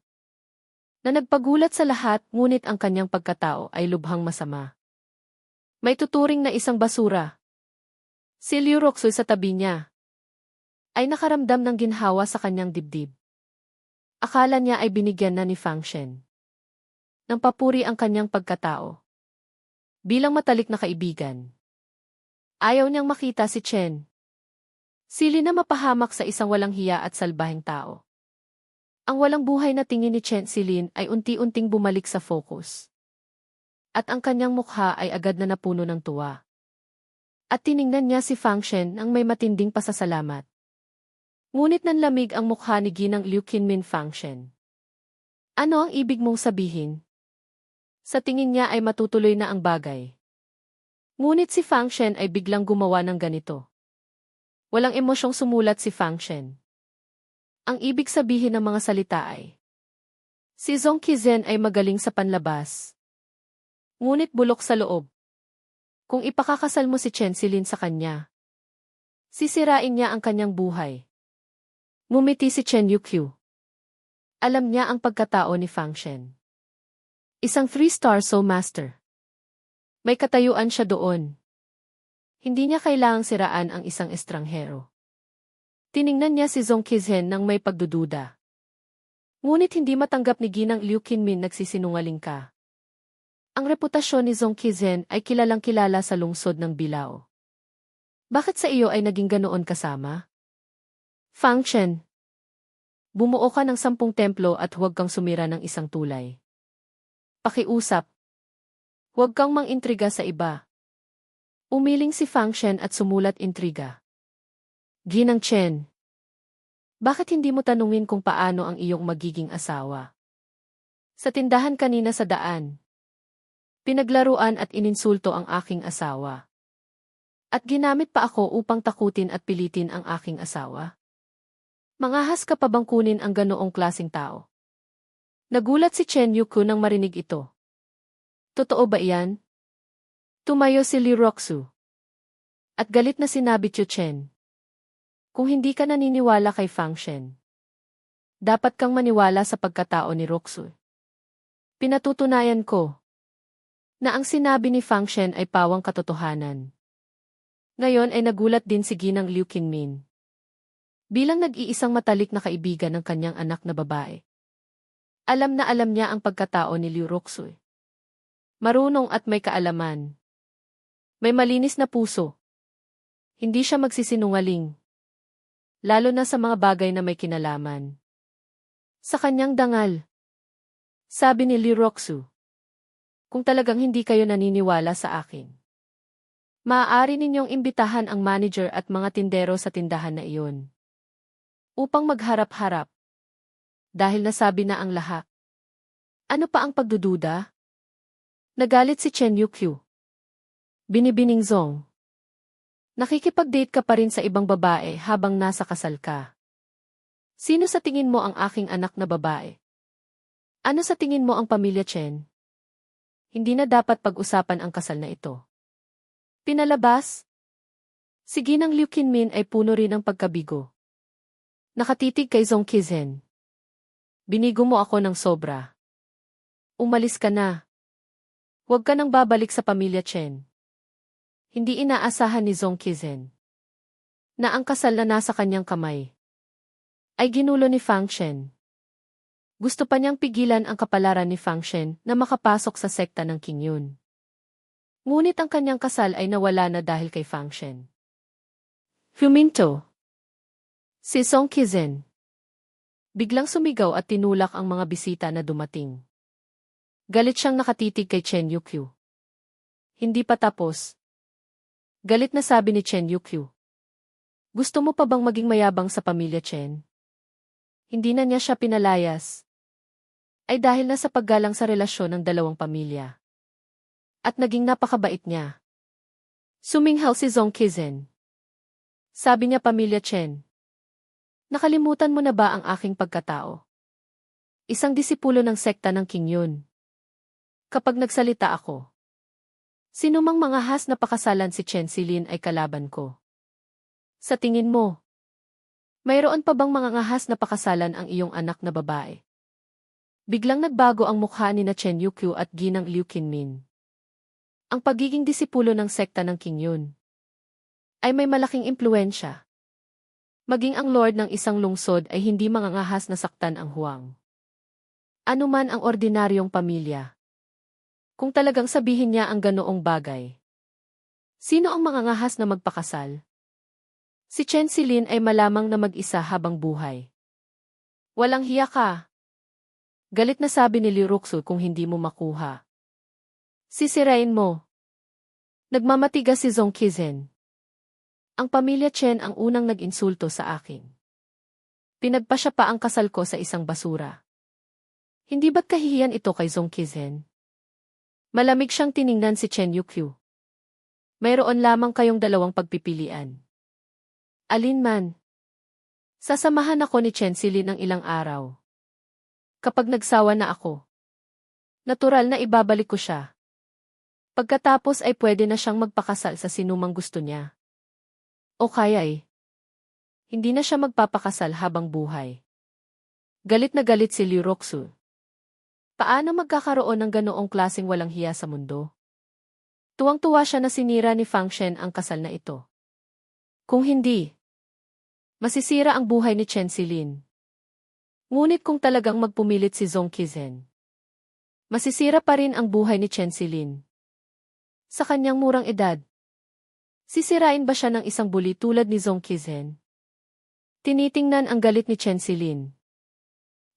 Na nagpagulat sa lahat ngunit ang kanyang pagkatao ay lubhang masama. May tuturing na isang basura. Si Liu Roxu sa tabi niya ay nakaramdam ng ginhawa sa kanyang dibdib. Akala niya ay binigyan na ni Fang Shen ng papuri ang kanyang pagkatao. Bilang matalik na kaibigan. Ayaw niyang makita si Chen. Sili na mapahamak sa isang walang hiya at salbaheng tao. Ang walang buhay na tingin ni Chen Silin ay unti-unting bumalik sa focus. At ang kanyang mukha ay agad na napuno ng tuwa. At tiningnan niya si Fang Shen nang may matinding pasasalamat. Ngunit nanlamig ang mukha ni Ginang Liu Qinmin. Fang Shen. Ano ang ibig mong sabihin? Sa tingin niya ay matutuloy na ang bagay. Ngunit si Fang Shen ay biglang gumawa ng ganito. Walang emosyong sumulat si Fang Shen. Ang ibig sabihin ng mga salita ay, si Zhong Qizen ay magaling sa panlabas. Ngunit bulok sa loob. Kung ipakakasal mo si Chen Silin sa kanya, sisirain niya ang kanyang buhay. Ngumiti si Chen Yukyu. Alam niya ang pagkatao ni Fang Shen. Isang 3-star soul master. May katayuan siya doon. Hindi niya kailangang siraan ang isang estranghero. Tiningnan niya si Zhong Qizen nang may pagdududa. Ngunit hindi matanggap ni Ginang Liu Qinmin nagsisinungaling ka. Ang reputasyon ni Zhong Qizen ay kilalang-kilala sa lungsod ng Bilao. Bakit sa iyo ay naging ganoon kasama? Fang Chen. Bumuo ka ng 10 templo at huwag kang sumira ng isang tulay. Pakiusap. Huwag kang mang-intriga sa iba. Umiling si Fang Chen at sumulat intriga. Ginang Chen. Bakit hindi mo tanungin kung paano ang iyong magiging asawa? Sa tindahan kanina sa daan. Pinaglaruan at ininsulto ang aking asawa. At ginamit pa ako upang takutin at pilitin ang aking asawa. Mangahas ka pa bang kunin ang ganoong klaseng tao? Nagulat si Chen Yuku nang marinig ito. Totoo ba iyan? Tumayo si Li Roxu. At galit na sinabi Chu Chen. Kung hindi ka naniniwala kay Fang Shen, dapat kang maniwala sa pagkatao ni Roxu. Pinatutunayan ko na ang sinabi ni Fang Shen ay pawang katotohanan. Ngayon ay nagulat din si Ginang Liu Qinmin. Bilang nag-iisang matalik na kaibigan ng kanyang anak na babae. Alam na alam niya ang pagkatao ni Liu Roxu. Marunong at may kaalaman. May malinis na puso. Hindi siya magsisinungaling. Lalo na sa mga bagay na may kinalaman. Sa kanyang dangal. Sabi ni Liu Roxu. Kung talagang hindi kayo naniniwala sa akin, maaari ninyong imbitahan ang manager at mga tindero sa tindahan na iyon. Upang magharap-harap. Dahil nasabi na ang lahat. Ano pa ang pagdududa? Nagalit si Chen Yukyu. Binibining Zong. Nakikipag-date ka pa rin sa ibang babae habang nasa kasal ka. Sino sa tingin mo ang aking anak na babae? Ano sa tingin mo ang pamilya Chen? Hindi na dapat pag-usapan ang kasal na ito. Pinalabas? Si Ginang Liu Qinmin ay puno rin ng pagkabigo. Nakatitig kay Zhong Qizen. Binigo mo ako ng sobra. Umalis ka na. Huwag ka nang babalik sa pamilya Chen. Hindi inaasahan ni Zhong Qizen na ang kasal na nasa kanyang kamay ay ginulo ni Fang Shen. Gusto pa niyang pigilan ang kapalaran ni Fang Shen na makapasok sa sekta ng Qingyun. Ngunit ang kanyang kasal ay nawala na dahil kay Fang Shen. Huminto. Si Zhong Qizen. Biglang sumigaw at tinulak ang mga bisita na dumating. Galit siyang nakatitig kay Chen Yukyu. Hindi pa tapos. Galit na sabi ni Chen Yukyu. Gusto mo pa bang maging mayabang sa pamilya Chen? Hindi na niya siya pinalayas. Ay dahil na sa paggalang sa relasyon ng dalawang pamilya. At naging napakabait niya. Suminghal si Zhong Qizen. Sabi niya pamilya Chen. Nakalimutan mo na ba ang aking pagkatao? Isang disipulo ng sekta ng Qingyun. Kapag nagsalita ako, sinumang mangahas na pakasalan si Chen Silin ay kalaban ko. Sa tingin mo, mayroon pa bang mangangahas na pakasalan ang iyong anak na babae? Biglang nagbago ang mukha ni na Chen Yukyu at Ginang Liu Qinmin. Ang pagiging disipulo ng sekta ng Qingyun ay may malaking impluensya. Maging ang lord ng isang lungsod ay hindi mangangahas na saktan ang huwang. Ano man ang ordinaryong pamilya. Kung talagang sabihin niya ang ganoong bagay. Sino ang mangangahas na magpakasal? Si Chen Silin ay malamang na mag-isa habang buhay. Walang hiya ka. Galit na sabi ni Liu Roxu kung hindi mo makuha. Sisirain mo. Nagmamatigas si Zhong Qizen. Ang pamilya Chen ang unang nag-insulto sa akin. Pinagpasya pa ang kasal ko sa isang basura. Hindi ba't kahihiyan ito kay Zhong Qizen? Malamig siyang tiningnan si Chen Yukyu. Mayroon lamang kayong dalawang pagpipilian. Alin man. Sasamahan ako ni Chen Silin ng ilang araw. Kapag nagsawa na ako, natural na ibabalik ko siya. Pagkatapos ay pwede na siyang magpakasal sa sinumang gusto niya. O kaya'y hindi na siya magpapakasal habang buhay. Galit na galit si Liu Roxu. Paano magkakaroon ng ganoong klaseng walang hiya sa mundo? Tuwang-tuwa siya na sinira ni Fang Shen ang kasal na ito. Kung hindi, masisira ang buhay ni Chen Silin. Ngunit kung talagang magpumilit si Zhong Qizen, Masisira pa rin ang buhay ni Chen Silin. Sa kanyang murang edad, sisirain ba siya ng isang bully tulad ni Zhong Qizhen? Tinitingnan ang galit ni Chen Silin.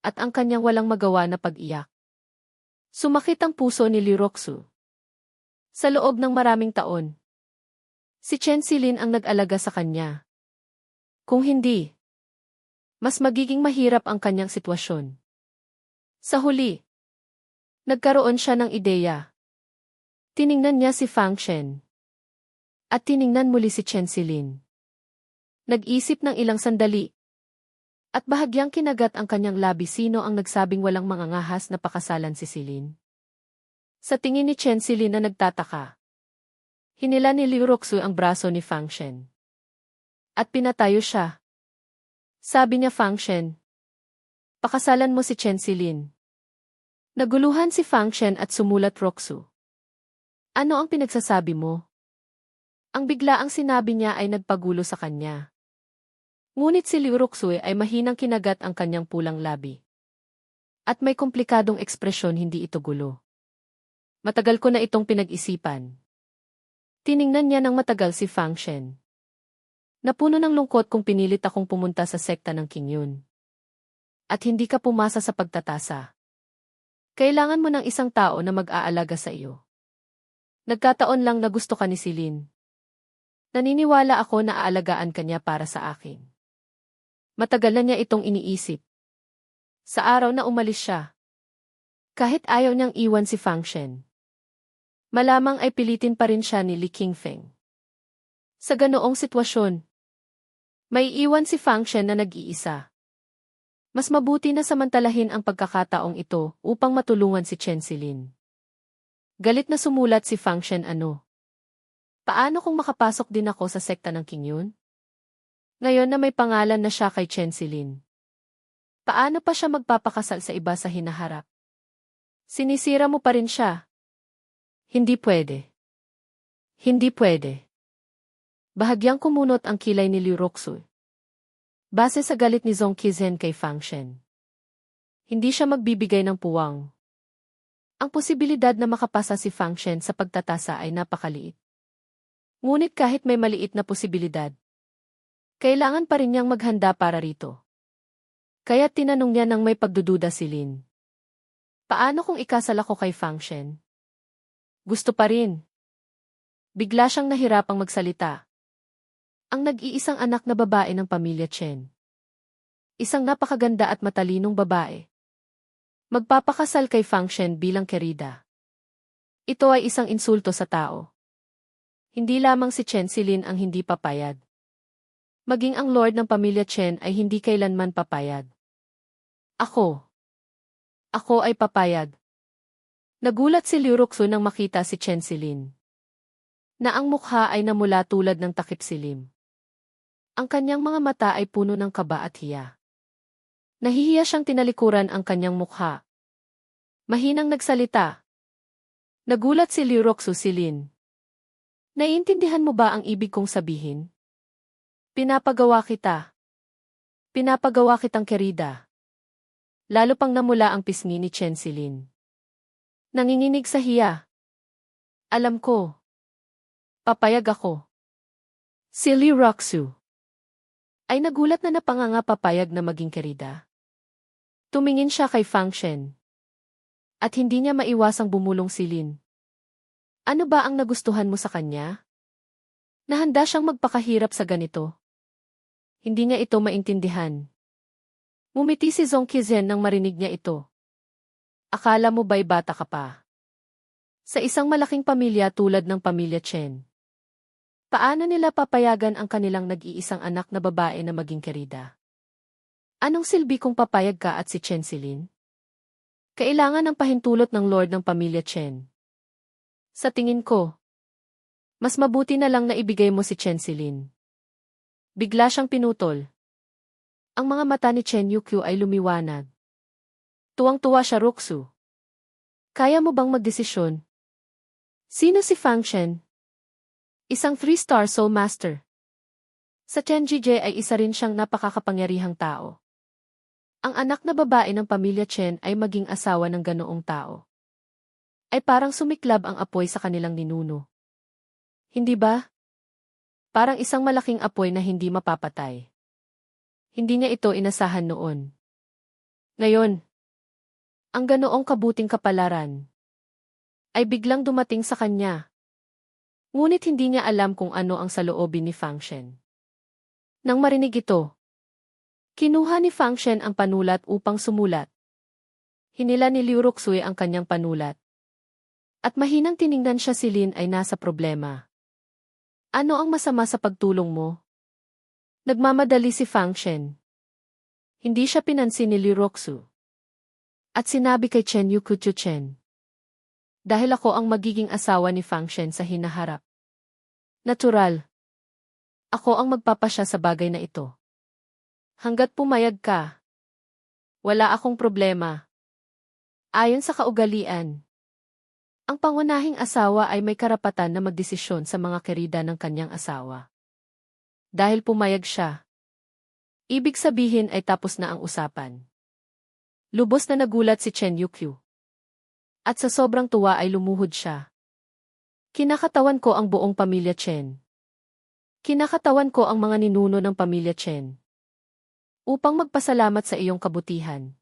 At ang kanyang walang magawa na pag-iyak. Sumakit ang puso ni Liu Roxu. Sa loob ng maraming taon, si Chen Silin ang nag-alaga sa kanya. Kung hindi, mas magiging mahirap ang kanyang sitwasyon. Sa huli, nagkaroon siya ng ideya. Tiningnan niya si Fang Shen. At tiningnan muli si Chen Silin. Nag-isip ng ilang sandali. At bahagyang kinagat ang kanyang labi sino ang nagsabing walang mangangahas na pakasalan si Silin. Sa tingin ni Chen Silin na nagtataka. Hinila ni Liu Roxu ang braso ni Fang Shen. At pinatayo siya. Sabi niya Fang Shen. Pakasalan mo si Chen Silin. Naguluhan si Fang Shen at sumulat Roxu. Ano ang pinagsasabi mo? Ang biglaang sinabi niya ay nagpagulo sa kanya. Ngunit si Liu Roxu ay mahinang kinagat ang kanyang pulang labi. At may komplikadong ekspresyon hindi ito gulo. Matagal ko na itong pinag-isipan. Tiningnan niya ng matagal si Fang Shen. Napuno ng lungkot kung pinilit akong pumunta sa sekta ng Qingyun. At hindi ka pumasa sa pagtatasa. Kailangan mo ng isang tao na mag-aalaga sa iyo. Nagkataon lang na gusto ka ni Silin. Naniniwala ako na aalagaan ka niya para sa akin. Matagal na niya itong iniisip. Sa araw na umalis siya. Kahit ayaw niyang iwan si Fang Shen. Malamang ay pilitin pa rin siya ni Li Qingfeng. Sa ganoong sitwasyon, may iwan si Fang Shen na nag-iisa. Mas mabuti na samantalahin ang pagkakataong ito upang matulungan si Chen Silin. Galit na sumulat si Fang Shen ano. Paano kung makapasok din ako sa sekta ng Qingyun? Ngayon na may pangalan na siya kay Chen Silin. Paano pa siya magpapakasal sa iba sa hinaharap? Sinisira mo pa rin siya. Hindi pwede. Hindi pwede. Bahagyang kumunot ang kilay ni Liu Roxu. Base sa galit ni Zhong Qizhen kay Fang Shen. Hindi siya magbibigay ng puwang. Ang posibilidad na makapasa si Fang Shen sa pagtatasa ay napakaliit. Ngunit kahit may maliit na posibilidad, kailangan pa rin niyang maghanda para rito. Kaya tinanong niya nang may pagdududa si Lin. Paano kung ikasal ako kay Fang Shen? Gusto pa rin. Bigla siyang nahirapang magsalita. Ang nag-iisang anak na babae ng pamilya Chen. Isang napakaganda at matalinong babae. Magpapakasal kay Fang Shen bilang kerida. Ito ay isang insulto sa tao. Hindi lamang si Chen Silin ang hindi papayag. Maging ang lord ng pamilya Chen ay hindi kailanman papayag. Ako ay papayag. Nagulat si Liu Roxu nang makita si Chen Silin. Na ang mukha ay namula tulad ng takip silim. Ang kanyang mga mata ay puno ng kaba at hiya. Nahihiya siyang tinalikuran ang kanyang mukha. Mahinang nagsalita. Nagulat si Liu Roxu Silin. Naiintindihan mo ba ang ibig kong sabihin? Pinapagawa kita. Pinapagawa kitang kerida. Lalo pang namula ang pisngi ni Chen Silin. Nanginginig sa hiya. Alam ko. Papayag ako. Si Liu Roxu ay nagulat na napanganga papayag na maging kerida. Tumingin siya kay Fang Shen. At hindi niya maiwasang bumulong si Lin. Ano ba ang nagustuhan mo sa kanya? Nahanda siyang magpakahirap sa ganito. Hindi niya ito maintindihan. Ngumiti si Zhong Qizhen nang marinig niya ito. Akala mo ba'y bata ka pa? Sa isang malaking pamilya tulad ng pamilya Chen. Paano nila papayagan ang kanilang nag-iisang anak na babae na maging kerida? Anong silbi kung papayag ka at si Chen Silin? Kailangan ng pahintulot ng lord ng pamilya Chen. Sa tingin ko, mas mabuti na lang na ibigay mo si Chen Silin. Bigla siyang pinutol. Ang mga mata ni Chen Yukyu ay lumiwanag. Tuwang-tuwa siya Roxu. Kaya mo bang magdesisyon? Sino si Fang Shen? Isang 3-star soul master. Sa Chen Jije ay isa rin siyang napakakapangyarihang tao. Ang anak na babae ng pamilya Chen ay maging asawa ng ganoong tao. ay parang sumiklab ang apoy sa kanilang ninuno. Hindi ba? Parang isang malaking apoy na hindi mapapatay. Hindi niya ito inasahan noon. Ngayon, ang ganoong kabuting kapalaran ay biglang dumating sa kanya. Ngunit hindi niya alam kung ano ang saloobin ni Fang Shen. Nang marinig ito, kinuha ni Fang Shen ang panulat upang sumulat. Hinila ni Liu Ruxui ang kanyang panulat. At mahinang tiningnan siya si Lin ay nasa problema. Ano ang masama sa pagtulong mo? Nagmamadali si Fang Shen. Hindi siya pinansin ni Liu Ruxu. At sinabi kay Chen Yukuchu Chen. Dahil ako ang magiging asawa ni Fang Shen sa hinaharap. Natural. Ako ang magpapasya sa bagay na ito. Hanggat pumayag ka, wala akong problema. Ayon sa kaugalian, ang pangunahing asawa ay may karapatan na magdesisyon sa mga kerida ng kanyang asawa. Dahil pumayag siya, ibig sabihin ay tapos na ang usapan. Lubos na nagulat si Chen Yukyu. At sa sobrang tuwa ay lumuhod siya. Kinakatawan ko ang buong pamilya Chen. Kinakatawan ko ang mga ninuno ng pamilya Chen. Upang magpasalamat sa iyong kabutihan.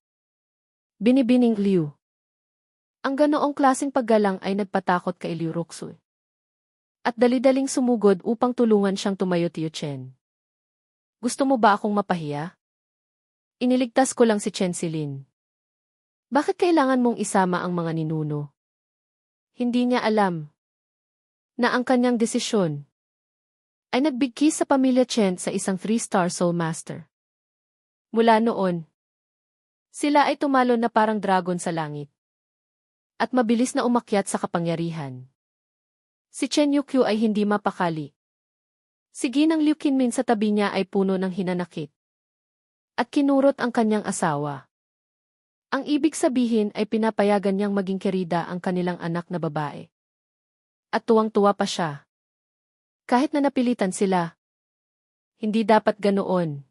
Binibining Liu. Ang ganoong klaseng paggalang ay nagpatakot kay Liu Ruxu. At dali-daling sumugod upang tulungan siyang tumayo Tio Chen. Gusto mo ba akong mapahiya? Iniligtas ko lang si Chen Silin. Bakit kailangan mong isama ang mga ninuno? Hindi niya alam na ang kanyang desisyon ay nagbigkis sa pamilya Chen sa isang 3-star Soul Master. Mula noon, sila ay tumalon na parang dragon sa langit. At mabilis na umakyat sa kapangyarihan. Si Chen Yukyu ay hindi mapakali. Si Ginang Liu Qinmin sa tabi niya ay puno ng hinanakit. At kinurot ang kanyang asawa. Ang ibig sabihin ay pinapayagan niyang maging kerida ang kanilang anak na babae. At tuwang-tuwa pa siya. Kahit na napilitan sila. Hindi dapat ganoon.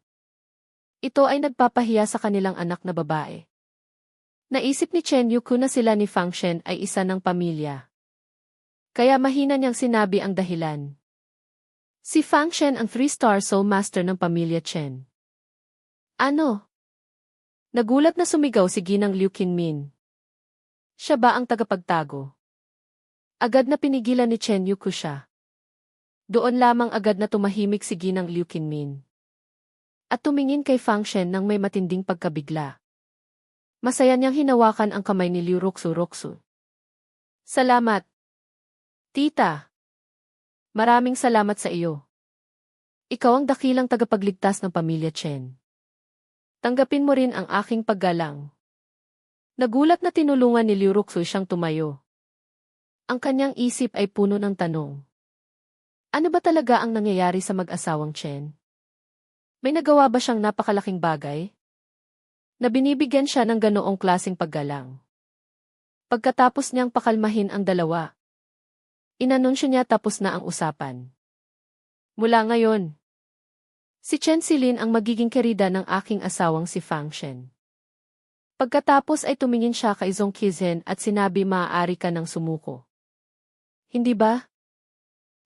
Ito ay nagpapahiya sa kanilang anak na babae. Naisip ni Chen Yuku na sila ni Fang Shen ay isa ng pamilya. Kaya mahina niyang sinabi ang dahilan. Si Fang Shen ang 3-star Soul Master ng pamilya Chen. Ano? Nagulat na sumigaw si Ginang Liu Qinmin. Siya ba ang tagapagtago? Agad na pinigilan ni Chen Yuku siya. Doon lamang agad na tumahimik si Ginang Liu Qinmin. At tumingin kay Fang Shen nang may matinding pagkabigla. Masaya niyang hinawakan ang kamay ni Liu Ruxu. Salamat. Tita. Maraming salamat sa iyo. Ikaw ang dakilang tagapagligtas ng pamilya Chen. Tanggapin mo rin ang aking paggalang. Nagulat na tinulungan ni Liu Ruxu siyang tumayo. Ang kanyang isip ay puno ng tanong. Ano ba talaga ang nangyayari sa mag-asawang Chen? May nagawa ba siyang napakalaking bagay? Na binibigyan siya ng ganoong klaseng paggalang. Pagkatapos niyang pakalmahin ang dalawa, inanunsyo niya tapos na ang usapan. Mula ngayon, si Chen Silin ang magiging kerida ng aking asawang si Fang Shen. Pagkatapos ay tumingin siya kay Zong Qizhen at sinabi maaari ka ng sumuko. Hindi ba?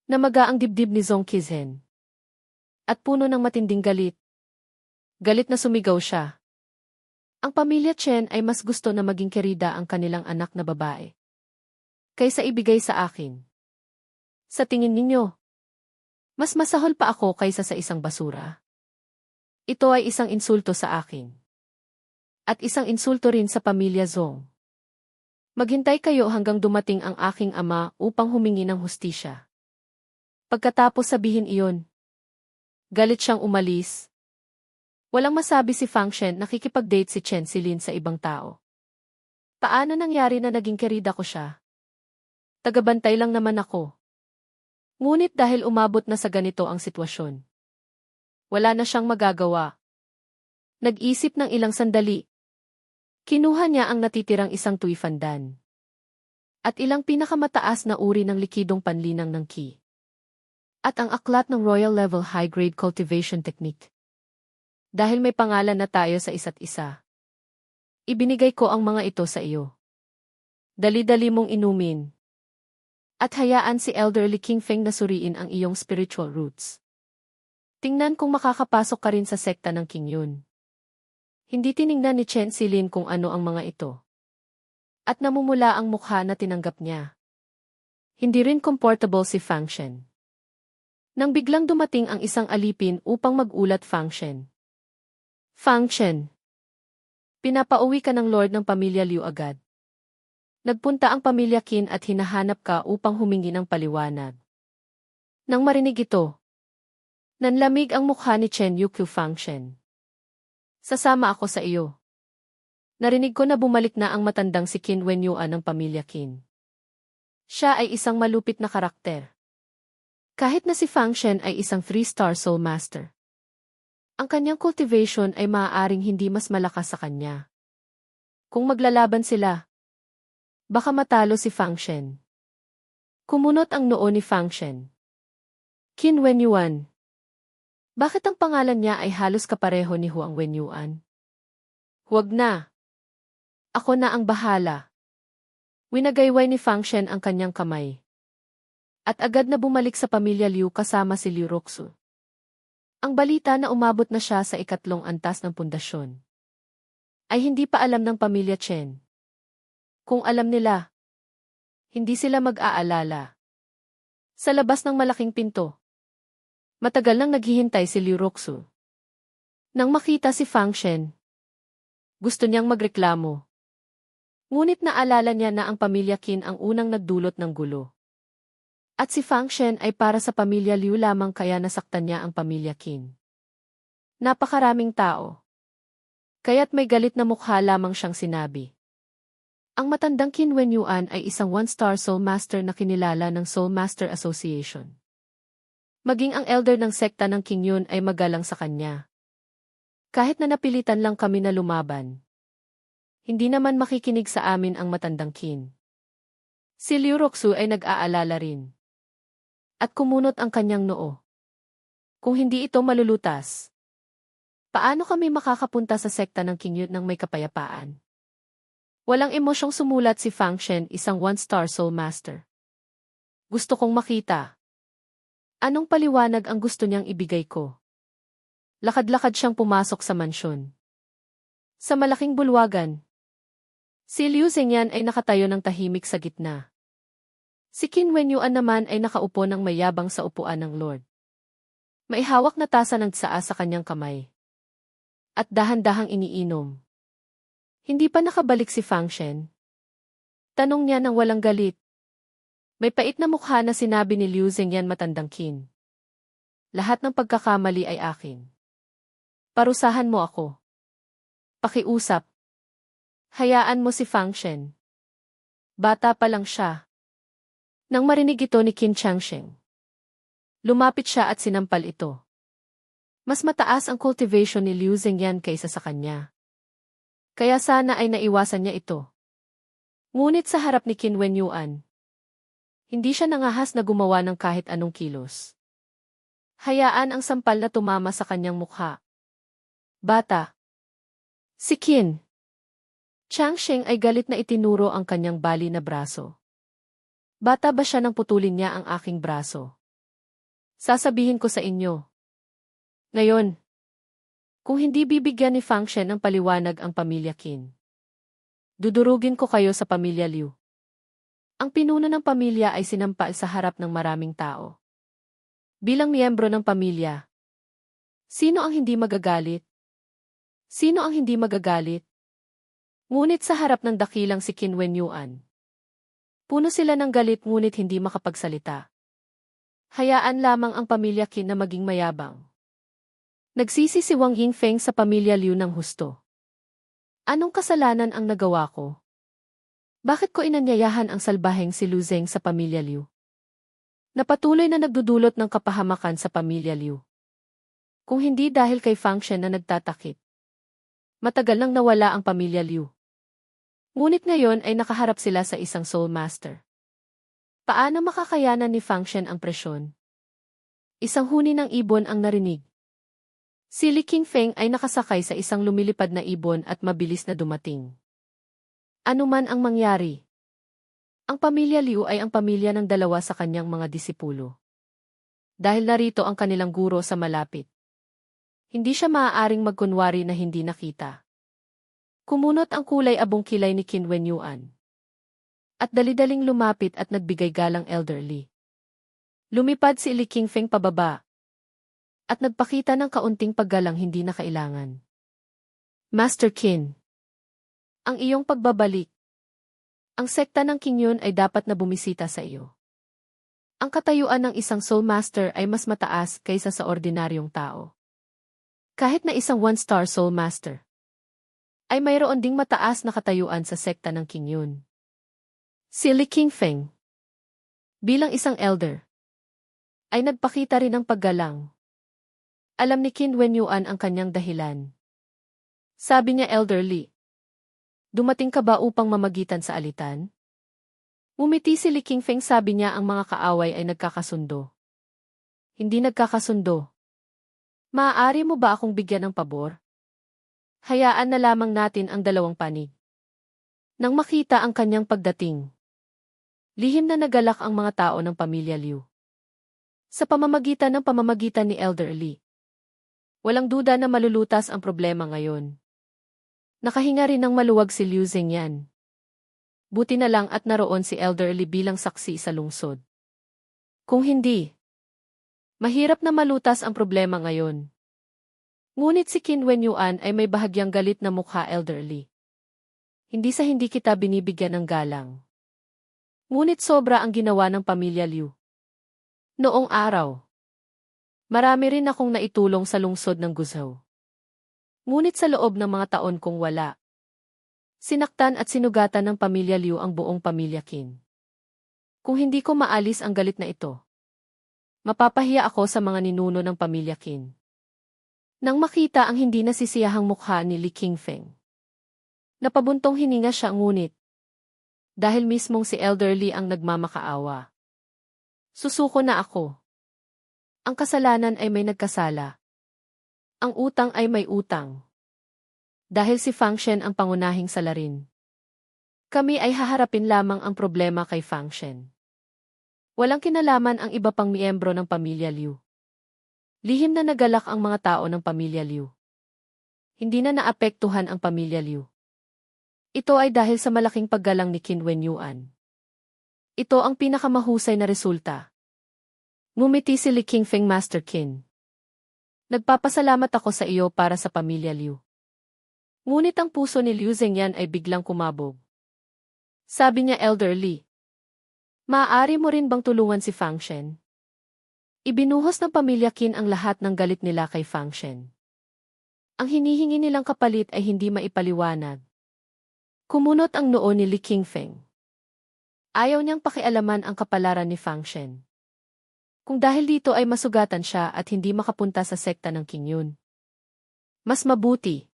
Namaga ang dibdib ni Zong Qizhen. At puno ng matinding galit. Galit na sumigaw siya. Ang pamilya Chen ay mas gusto na maging kerida ang kanilang anak na babae kaysa ibigay sa akin. Sa tingin ninyo, mas masahol pa ako kaysa sa isang basura. Ito ay isang insulto sa akin. At isang insulto rin sa pamilya Zong. Maghintay kayo hanggang dumating ang aking ama upang humingi ng hustisya. Pagkatapos sabihin iyon, galit siyang umalis. Walang masabi si Fang Shen nakikipag-date si Chen Silin sa ibang tao. Paano nangyari na naging kerida ko siya? Tagabantay lang naman ako. Ngunit dahil umabot na sa ganito ang sitwasyon, wala na siyang magagawa. Nag-isip ng ilang sandali. Kinuha niya ang natitirang isang tuifandan. At ilang pinakamataas na uri ng likidong panlinang ng qi. At ang aklat ng Royal Level High Grade Cultivation Technique. Dahil may pangalan na tayo sa isa't isa. Ibinigay ko ang mga ito sa iyo. Dali-dali mong inumin. At hayaan si Elderly King Feng na suriin ang iyong spiritual roots. Tingnan kung makakapasok ka rin sa sekta ng King Yun. Hindi tiningnan ni Chen Silin kung ano ang mga ito. At namumula ang mukha na tinanggap niya. Hindi rin comfortable si Fang Shen. Nang biglang dumating ang isang alipin upang mag-ulat Fang Shen. Fang Shen. Pinapauwi ka ng Lord ng pamilya Liu agad. Nagpunta ang pamilya Qin at hinahanap ka upang humingi ng paliwanag. Nang marinig ito, nanlamig ang mukha ni Chen Yukyu Fang Shen. Sasama ako sa iyo. Narinig ko na bumalik na ang matandang si Qin Wenyuan ng pamilya Qin. Siya ay isang malupit na karakter. Kahit na si Fang Shen ay isang 3-star soul master. Ang kanyang cultivation ay maaaring hindi mas malakas sa kanya. Kung maglalaban sila, baka matalo si Fang Shen. Kumunot ang noo ni Fang Shen. Qin Wenyuan. Bakit ang pangalan niya ay halos kapareho ni Huang Wenyuan? Huwag na. Ako na ang bahala. Winagayway ni Fang Shen ang kanyang kamay. At agad na bumalik sa pamilya Liu kasama si Liu Roxu. Ang balita na umabot na siya sa 3 antas ng pundasyon ay hindi pa alam ng pamilya Chen. Kung alam nila, hindi sila mag-aalala. Sa labas ng malaking pinto, matagal nang naghihintay si Liu Roxu. Nang makita si Fang Shen, gusto niyang magreklamo. Ngunit naalala niya na ang pamilya Qin ang unang nagdulot ng gulo. At si Fang Shen ay para sa pamilya Liu lamang kaya nasaktan niya ang pamilya Qin. Napakaraming tao. Kaya't may galit na mukha lamang siyang sinabi. Ang matandang Qin Wenyuan ay isang 1-star Soul Master na kinilala ng Soul Master Association. Maging ang elder ng sekta ng King Yun ay magalang sa kanya. Kahit na napilitan lang kami na lumaban, hindi naman makikinig sa amin ang matandang Qin. Si Liu Roxu ay nag-aalala rin. At kumunot ang kanyang noo. Kung hindi ito malulutas, paano kami makakapunta sa sekta ng King Yun nang may kapayapaan? Walang emosyong sumulat si Fang Shen, isang 1-star Soul Master. Gusto kong makita. Anong paliwanag ang gusto niyang ibigay ko? Lakad-lakad siyang pumasok sa mansyon. Sa malaking bulwagan, si Liu Zengyan ay nakatayo ng tahimik sa gitna. Si Qin Wenyuan naman ay nakaupo ng mayabang sa upuan ng Lord. May hawak na tasa ng tsaa sa kanyang kamay. At dahan-dahang iniinom. Hindi pa nakabalik si Fang Shen. Tanong niya nang walang galit. May pait na mukha na sinabi ni Liu Zengyan matandang Qin. Lahat ng pagkakamali ay akin. Parusahan mo ako. Pakiusap. Hayaan mo si Fang Shen. Bata pa lang siya. Nang marinig ito ni Qin Changsheng, lumapit siya at sinampal ito. Mas mataas ang cultivation ni Liu Zengyan kaysa sa kanya. Kaya sana ay naiwasan niya ito. Ngunit sa harap ni Qin Wenyuan, hindi siya nangahas na gumawa ng kahit anong kilos. Hayaan ang sampal na tumama sa kanyang mukha. Bata. Si Qin Changsheng ay galit na itinuro ang kanyang bali na braso. Bata ba siya nang putulin niya ang aking braso? Sasabihin ko sa inyo. Ngayon, kung hindi bibigyan ni Fang Shen ng paliwanag ang pamilya Qin, dudurugin ko kayo sa pamilya Liu. Ang pinuno ng pamilya ay sinampal sa harap ng maraming tao. Bilang miyembro ng pamilya, sino ang hindi magagalit? Sino ang hindi magagalit? Ngunit sa harap ng dakilang si Qin Wenyuan, puno sila ng galit ngunit hindi makapagsalita. Hayaan lamang ang pamilya Qin na maging mayabang. Nagsisi si Wang Yingfeng sa pamilya Liu ng husto. Anong kasalanan ang nagawa ko? Bakit ko inanyayahan ang salbaheng si Lu Zeng sa pamilya Liu? Napatuloy na nagdudulot ng kapahamakan sa pamilya Liu. Kung hindi dahil kay Fang Shen na nagtatakip, matagal nang nawala ang pamilya Liu. Ngunit ngayon ay nakaharap sila sa isang Soul Master. Paano makakayanan ni Fang Shen ang presyon? Isang huni ng ibon ang narinig. Si Li Qingfeng ay nakasakay sa isang lumilipad na ibon at mabilis na dumating. Ano man ang mangyari, Ang pamilya Liu ay ang pamilya ng dalawa sa kanyang mga disipulo. Dahil narito ang kanilang guro sa malapit. Hindi siya maaaring magkunwari na hindi nakita. Kumunot ang kulay abong kilay ni Qin Wenyuan. At dali-daling lumapit at nagbigay galang elderly. Lumipad si Li Qingfeng pababa. At nagpakita ng kaunting paggalang hindi na kailangan. Master Qin. Ang iyong pagbabalik. Ang sekta ng Qingyun ay dapat na bumisita sa iyo. Ang katayuan ng isang Soul Master ay mas mataas kaysa sa ordinaryong tao. Kahit na isang one-star Soul Master, ay mayroon ding mataas na katayuan sa sekta ng Qingyun. Si Li Qingfeng, bilang isang elder, ay nagpakita rin ng paggalang. Alam ni Qin Wenyuan ang kanyang dahilan. Sabi niya, elderly, dumating ka ba upang mamagitan sa alitan? Umiti si Li Qingfeng, sabi niya ang mga kaaway ay nagkakasundo. Hindi nagkakasundo. Maaari mo ba akong bigyan ng pabor? Hayaan na lamang natin ang dalawang panig. Nang makita ang kanyang pagdating, lihim na nagalak ang mga tao ng pamilya Liu. Sa pamamagitan ni Elder Li, walang duda na malulutas ang problema ngayon. Nakahinga rin ng maluwag si Liu Zhengyan. Buti na lang at naroon si Elder Li bilang saksi sa lungsod. Kung hindi, mahirap na malutas ang problema ngayon. Ngunit si Qin Wenyuan ay may bahagyang galit na mukha, Elder Li. Hindi sa hindi kita binibigyan ng galang. Ngunit sobra ang ginawa ng pamilya Liu. Noong araw, marami rin akong naitulong sa lungsod ng Guizhou. Ngunit sa loob ng mga taon kong wala, sinaktan at sinugatan ng pamilya Liu ang buong pamilya Qin. Kung hindi ko maalis ang galit na ito, mapapahiya ako sa mga ninuno ng pamilya Qin. Nang makita ang hindi nasisiyahang mukha ni Li Qingfeng, napabuntong hininga siya, ngunit dahil mismong si Elder Li ang nagmamakaawa. Susuko na ako. Ang kasalanan ay may nagkasala. Ang utang ay may utang. Dahil si Fang Shen ang pangunahing salarin. Kami ay haharapin lamang ang problema kay Fang Shen. Walang kinalaman ang iba pang miyembro ng pamilya Liu. Lihim na nagalak ang mga tao ng pamilya Liu. Hindi na naapektuhan ang pamilya Liu. Ito ay dahil sa malaking paggalang ni Qin Wenyuan. Ito ang pinakamahusay na resulta. Ngumiti si Li Qingfeng, Master Qin. Nagpapasalamat ako sa iyo para sa pamilya Liu. Ngunit ang puso ni Liu Zhengyan ay biglang kumabog. Sabi niya, Elder Li, maaari mo rin bang tulungan si Fang Shen? Ibinuhos ng pamilya Qin ang lahat ng galit nila kay Fang Shen. Ang hinihingi nilang kapalit ay hindi maipaliwanag. Kumunot ang noo ni Li Qingfeng. Ayaw niyang pakialaman ang kapalaran ni Fang Shen. Kung dahil dito ay masugatan siya at hindi makapunta sa sekta ng Qingyun. Mas mabuti,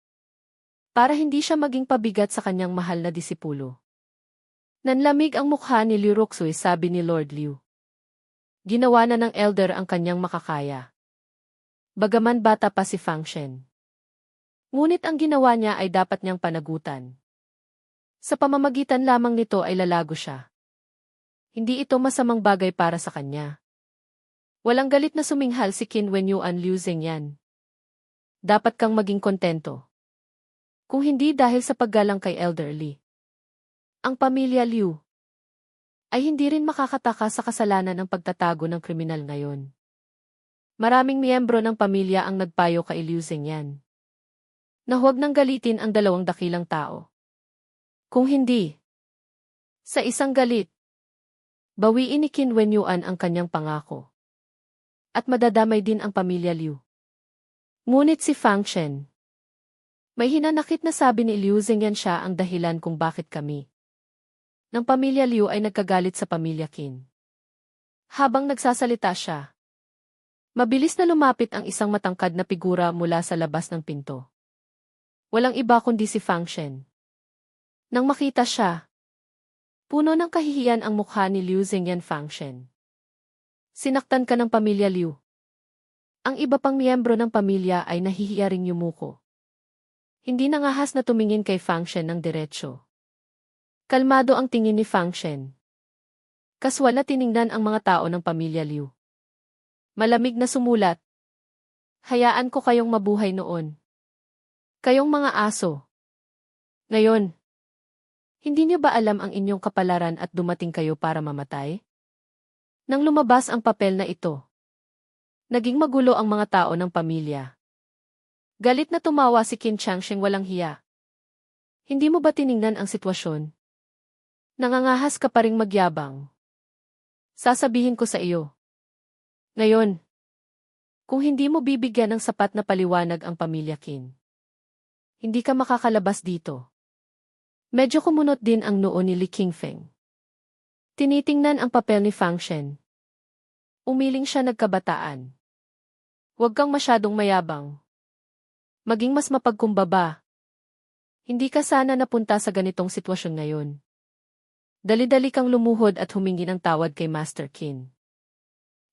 para hindi siya maging pabigat sa kanyang mahal na disipulo. Nanlamig ang mukha ni Liu Ruxui, sabi ni Lord Liu. Ginawa na ng elder ang kanyang makakaya. Bagaman bata pa si Fang Shen. Ngunit ang ginawa niya ay dapat niyang panagutan. Sa pamamagitan lamang nito ay lalago siya. Hindi ito masamang bagay para sa kanya. Walang galit na suminghal si Qin Wenyuan, Liu Zhengyan. Dapat kang maging kontento. Kung hindi dahil sa paggalang kay Elder Li. Ang pamilya Liu ay hindi rin makakataka sa kasalanan ng pagtatago ng kriminal ngayon. Maraming miyembro ng pamilya ang nagpayo kay Liu Zhengyan na huwag nang galitin ang dalawang dakilang tao. Kung hindi, sa isang galit, bawiin ni Qin Wenyuan ang kanyang pangako. At madadamay din ang pamilya Liu. Ngunit si Fang Shen, may hinanakit na sabi ni Liu Zhengyan siya ang dahilan kung bakit kami ng pamilya Liu ay nagkagalit sa pamilya Qin. Habang nagsasalita siya, mabilis na lumapit ang isang matangkad na figura mula sa labas ng pinto. Walang iba kundi si Fang Shen. Nang makita siya, puno ng kahihiyan ang mukha ni Liu Zhengyan. Fang Shen, sinaktan ka ng pamilya Liu. Ang iba pang miyembro ng pamilya ay nahihiya ring yumuko. Hindi nangahas na tumingin kay Fang Shen ng diretsyo. Kalmado ang tingin ni Fang Shen. Kaswal na tiningnan ang mga tao ng pamilya Liu. Malamig na sumulat. Hayaan ko kayong mabuhay noon. Kayong mga aso. Ngayon, hindi niyo ba alam ang inyong kapalaran at dumating kayo para mamatay? Nang lumabas ang papel na ito, naging magulo ang mga tao ng pamilya. Galit na tumawa si Qin Changsheng walang hiya. Hindi mo ba tiningnan ang sitwasyon? Nangangahas ka pa ring magyabang. Sasabihin ko sa iyo. Ngayon, kung hindi mo bibigyan ng sapat na paliwanag ang pamilya Qin, hindi ka makakalabas dito. Medyo kumunot din ang noo ni Li Qingfeng. Tinitingnan ang papel ni Fang Shen. Umiling siya nagkabataan. Huwag kang masyadong mayabang. Maging mas mapagkumbaba. Hindi ka sana napunta sa ganitong sitwasyon ngayon. Dali-dali kang lumuhod at humingi ng tawad kay Master Qin.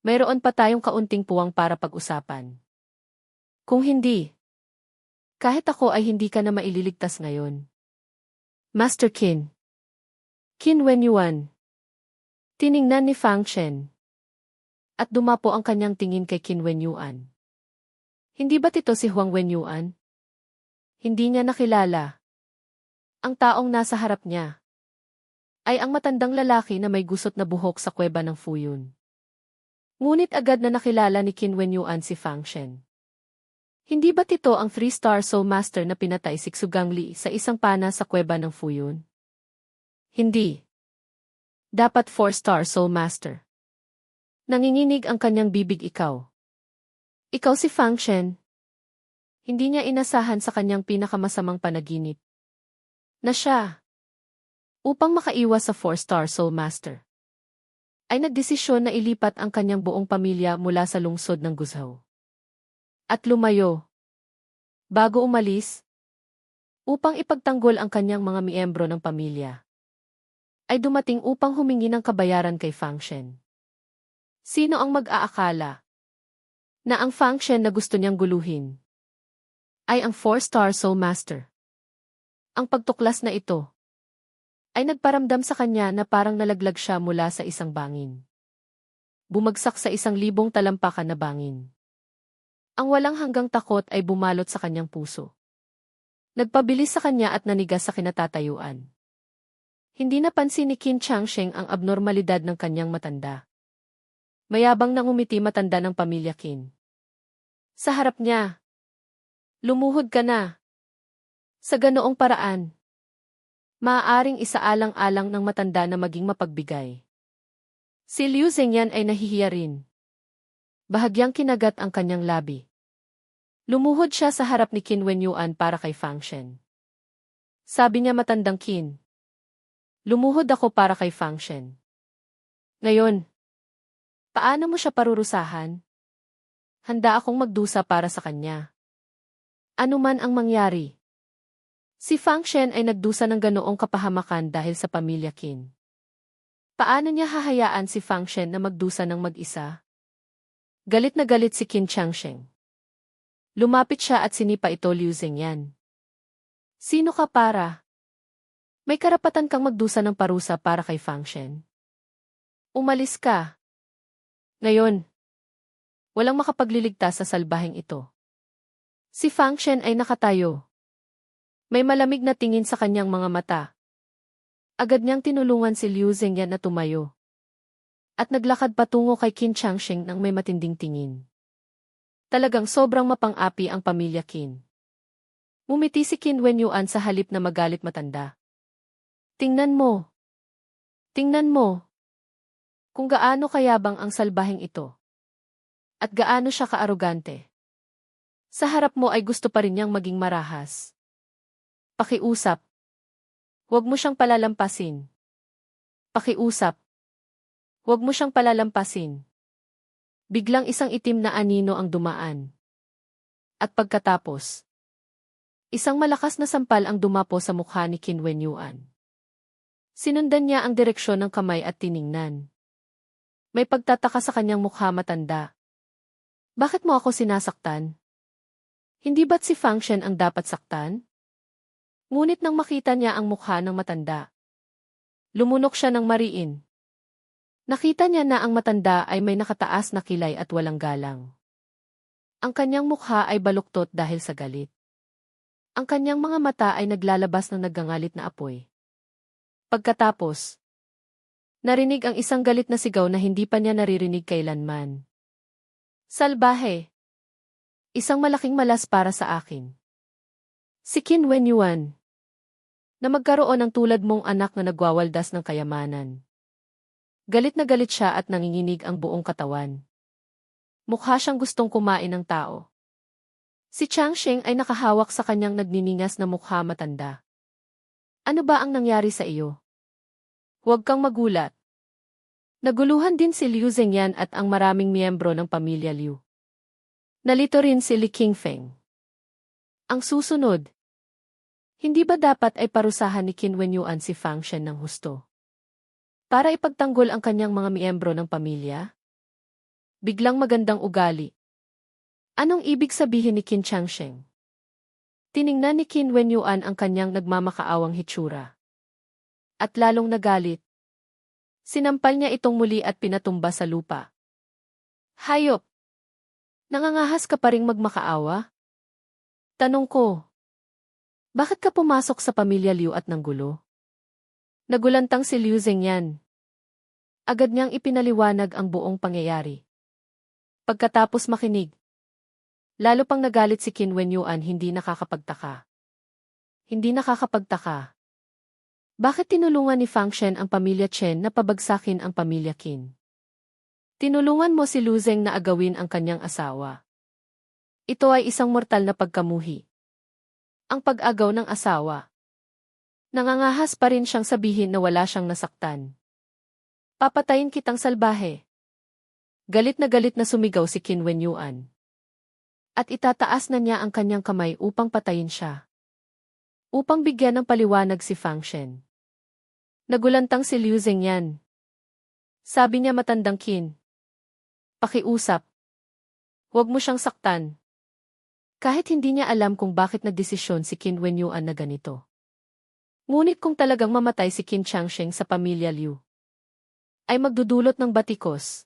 Mayroon pa tayong kaunting puwang para pag-usapan. Kung hindi, kahit ako ay hindi ka na maililigtas ngayon. Master Qin. Qin Wenyuan. Tiningnan ni Fang Shen. At dumapo ang kanyang tingin kay Qin Wenyuan. Hindi ba't ito si Huang Wenyuan? Hindi niya nakilala. Ang taong nasa harap niya ay ang matandang lalaki na may gusot na buhok sa kuweba ng Fuyun. Ngunit agad na nakilala ni Qin Wenyuan si Fang Shen. Hindi ba't ito ang 3-star Soul Master na pinatay si Xu Gangli sa isang pana sa kuweba ng Fuyun? Hindi. Dapat 4-star Soul Master. Nanginginig ang kanyang bibig ikaw. Ikaw si Fang Shen. Hindi niya inasahan sa kanyang pinakamasamang panaginip. Na siya, upang makaiwas sa 4-star Soul Master, ay nagdesisyon na ilipat ang kanyang buong pamilya mula sa lungsod ng Guizhou. At lumayo. Bago umalis, upang ipagtanggol ang kanyang mga miyembro ng pamilya, ay dumating upang humingi ng kabayaran kay Fang Shen. Sino ang mag-aakala na ang Fang Shen na gusto niyang guluhin ay ang 4-star Soul Master? Ang pagtuklas na ito ay nagparamdam sa kanya na parang nalaglag siya mula sa isang bangin. Bumagsak sa 1,000 talampakan na bangin. Ang walang hanggang takot ay bumalot sa kanyang puso. Nagpabilis sa kanya at nanigas sa kinatatayuan. Hindi napansin ni Qin Changsheng ang abnormalidad ng kanyang matanda. Mayabang nang umiti matanda ng pamilya Qin. Sa harap niya, lumuhod ka na. Sa ganoong paraan, maaaring isaalang-alang ng matanda na maging mapagbigay. Si Liu Zengyan ay nahihiya rin. Bahagyang kinagat ang kanyang labi. Lumuhod siya sa harap ni Qin Wenyuan para kay Fang Shen. Sabi niya matandang Qin. Lumuhod ako para kay Fang Shen. Ngayon, paano mo siya parurusahan? Handa akong magdusa para sa kanya. Ano man ang mangyari. Si Fang Shen ay nagdusa ng ganoong kapahamakan dahil sa pamilya Qin. Paano niya hahayaan si Fang Shen na magdusa ng mag-isa? Galit na galit si Qin Changsheng. Lumapit siya at sinipa ito Liu Zengyan. Sino ka para? May karapatan kang magdusa ng parusa para kay Fang Shen. Umalis ka. Ngayon, walang makapagliligtas sa salbahing ito. Si Fang Shen ay nakatayo. May malamig na tingin sa kanyang mga mata. Agad niyang tinulungan si Liu Zengyan na tumayo. At naglakad patungo kay Qin Changsheng nang may matinding tingin. Talagang sobrang mapang-api ang pamilya Qin. Ngumiti si Qin Wenyuan sa halip na magalit matanda. Tingnan mo. Tingnan mo. Kung gaano kayabang ang salbahing ito. At gaano siya kaarogante. Sa harap mo ay gusto pa rin niyang maging marahas. Pakiusap. Huwag mo siyang palalampasin. Pakiusap. Huwag mo siyang palalampasin. Biglang isang itim na anino ang dumaan. At pagkatapos, isang malakas na sampal ang dumapo sa mukha ni Qin Wenyuan. Sinundan niya ang direksyon ng kamay at tiningnan. May pagtataka sa kanyang mukha matanda. Bakit mo ako sinasaktan? Hindi ba't si Fang Shen ang dapat saktan? Ngunit nang makita niya ang mukha ng matanda, lumunok siya ng mariin. Nakita niya na ang matanda ay may nakataas na kilay at walang galang. Ang kanyang mukha ay baluktot dahil sa galit. Ang kanyang mga mata ay naglalabas ng naggangalit na apoy. Pagkatapos, narinig ang isang galit na sigaw na hindi pa niya naririnig kailanman. Salbahe! Isang malaking malas para sa akin. Si Qin Wenyuan. Na magkaroon ng tulad mong anak na nagwawaldas ng kayamanan. Galit na galit siya at nanginginig ang buong katawan. Mukha siyang gustong kumain ng tao. Si Changsheng ay nakahawak sa kanyang nagniningas na mukha matanda. Ano ba ang nangyari sa iyo? Huwag kang magulat. Naguluhan din si Liu Zengyan at ang maraming miyembro ng pamilya Liu. Nalito rin si Li Qingfeng. Ang susunod. Hindi ba dapat ay parusahan ni Qin Wenyuan si Fang Shen ng husto? Para ipagtanggol ang kanyang mga miyembro ng pamilya? Biglang magandang ugali. Anong ibig sabihin ni Qin Changsheng? Tiningnan ni Qin Wenyuan ang kanyang nagmamakaawang hitsura. At lalong nagalit. Sinampal niya itong muli at pinatumba sa lupa. Hayop! Nangangahas ka pa ring magmakaawa? Tanong ko. Bakit ka pumasok sa pamilya Liu at nanggulo? Nagulantang si Liu Zengyan. Agad niyang ipinaliwanag ang buong pangyayari. Pagkatapos makinig, lalo pang nagalit si Qin Wenyuan. Hindi nakakapagtaka. Hindi nakakapagtaka. Bakit tinulungan ni Fang Shen ang pamilya Chen na pabagsakin ang pamilya Qin? Tinulungan mo si Lu Zeng na agawin ang kanyang asawa. Ito ay isang mortal na pagkamuhi. Ang pag-agaw ng asawa. Nangangahas pa rin siyang sabihin na wala siyang nasaktan. Papatayin kitang salbahe. Galit na sumigaw si Qin Wenyuan. At itataas na niya ang kanyang kamay upang patayin siya. Upang bigyan ng paliwanag si Fang Shen. Nagulantang si Liu Zengyan. Sabi niya matandang Qin. Pakiusap. Huwag mo siyang saktan. Kahit hindi niya alam kung bakit nagdesisyon si Qin Wenyuan na ganito. Ngunit kung talagang mamatay si Qin Changsheng sa pamilya Liu, ay magdudulot ng batikos.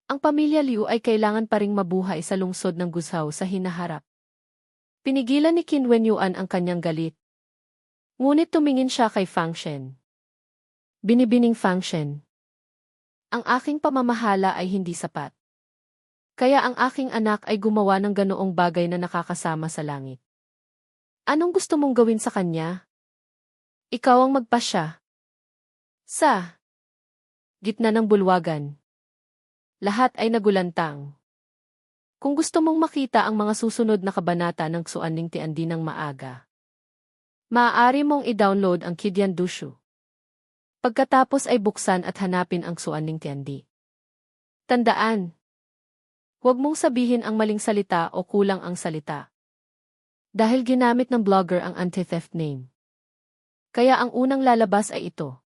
Ang pamilya Liu ay kailangan pa ring mabuhay sa lungsod ng Guzhou sa hinaharap. Pinigilan ni Qin Wenyuan ang kanyang galit. Ngunit tumingin siya kay Fang Shen. Binibining Fang Shen. Ang aking pamamahala ay hindi sapat. Kaya ang aking anak ay gumawa ng ganoong bagay na nakakasama sa langit. Anong gusto mong gawin sa kanya? Ikaw ang magpasya. Sa gitna ng bulwagan. Lahat ay nagulantang. Kung gusto mong makita ang mga susunod na kabanata ng Xuan Ning Tiandi ng maaga, maaari mong i-download ang Kidian Dushu. Pagkatapos ay buksan at hanapin ang Xuan Ning Tiandi. Tandaan, huwag mong sabihin ang maling salita o kulang ang salita. Dahil ginamit ng blogger ang anti-theft name. Kaya ang unang lalabas ay ito.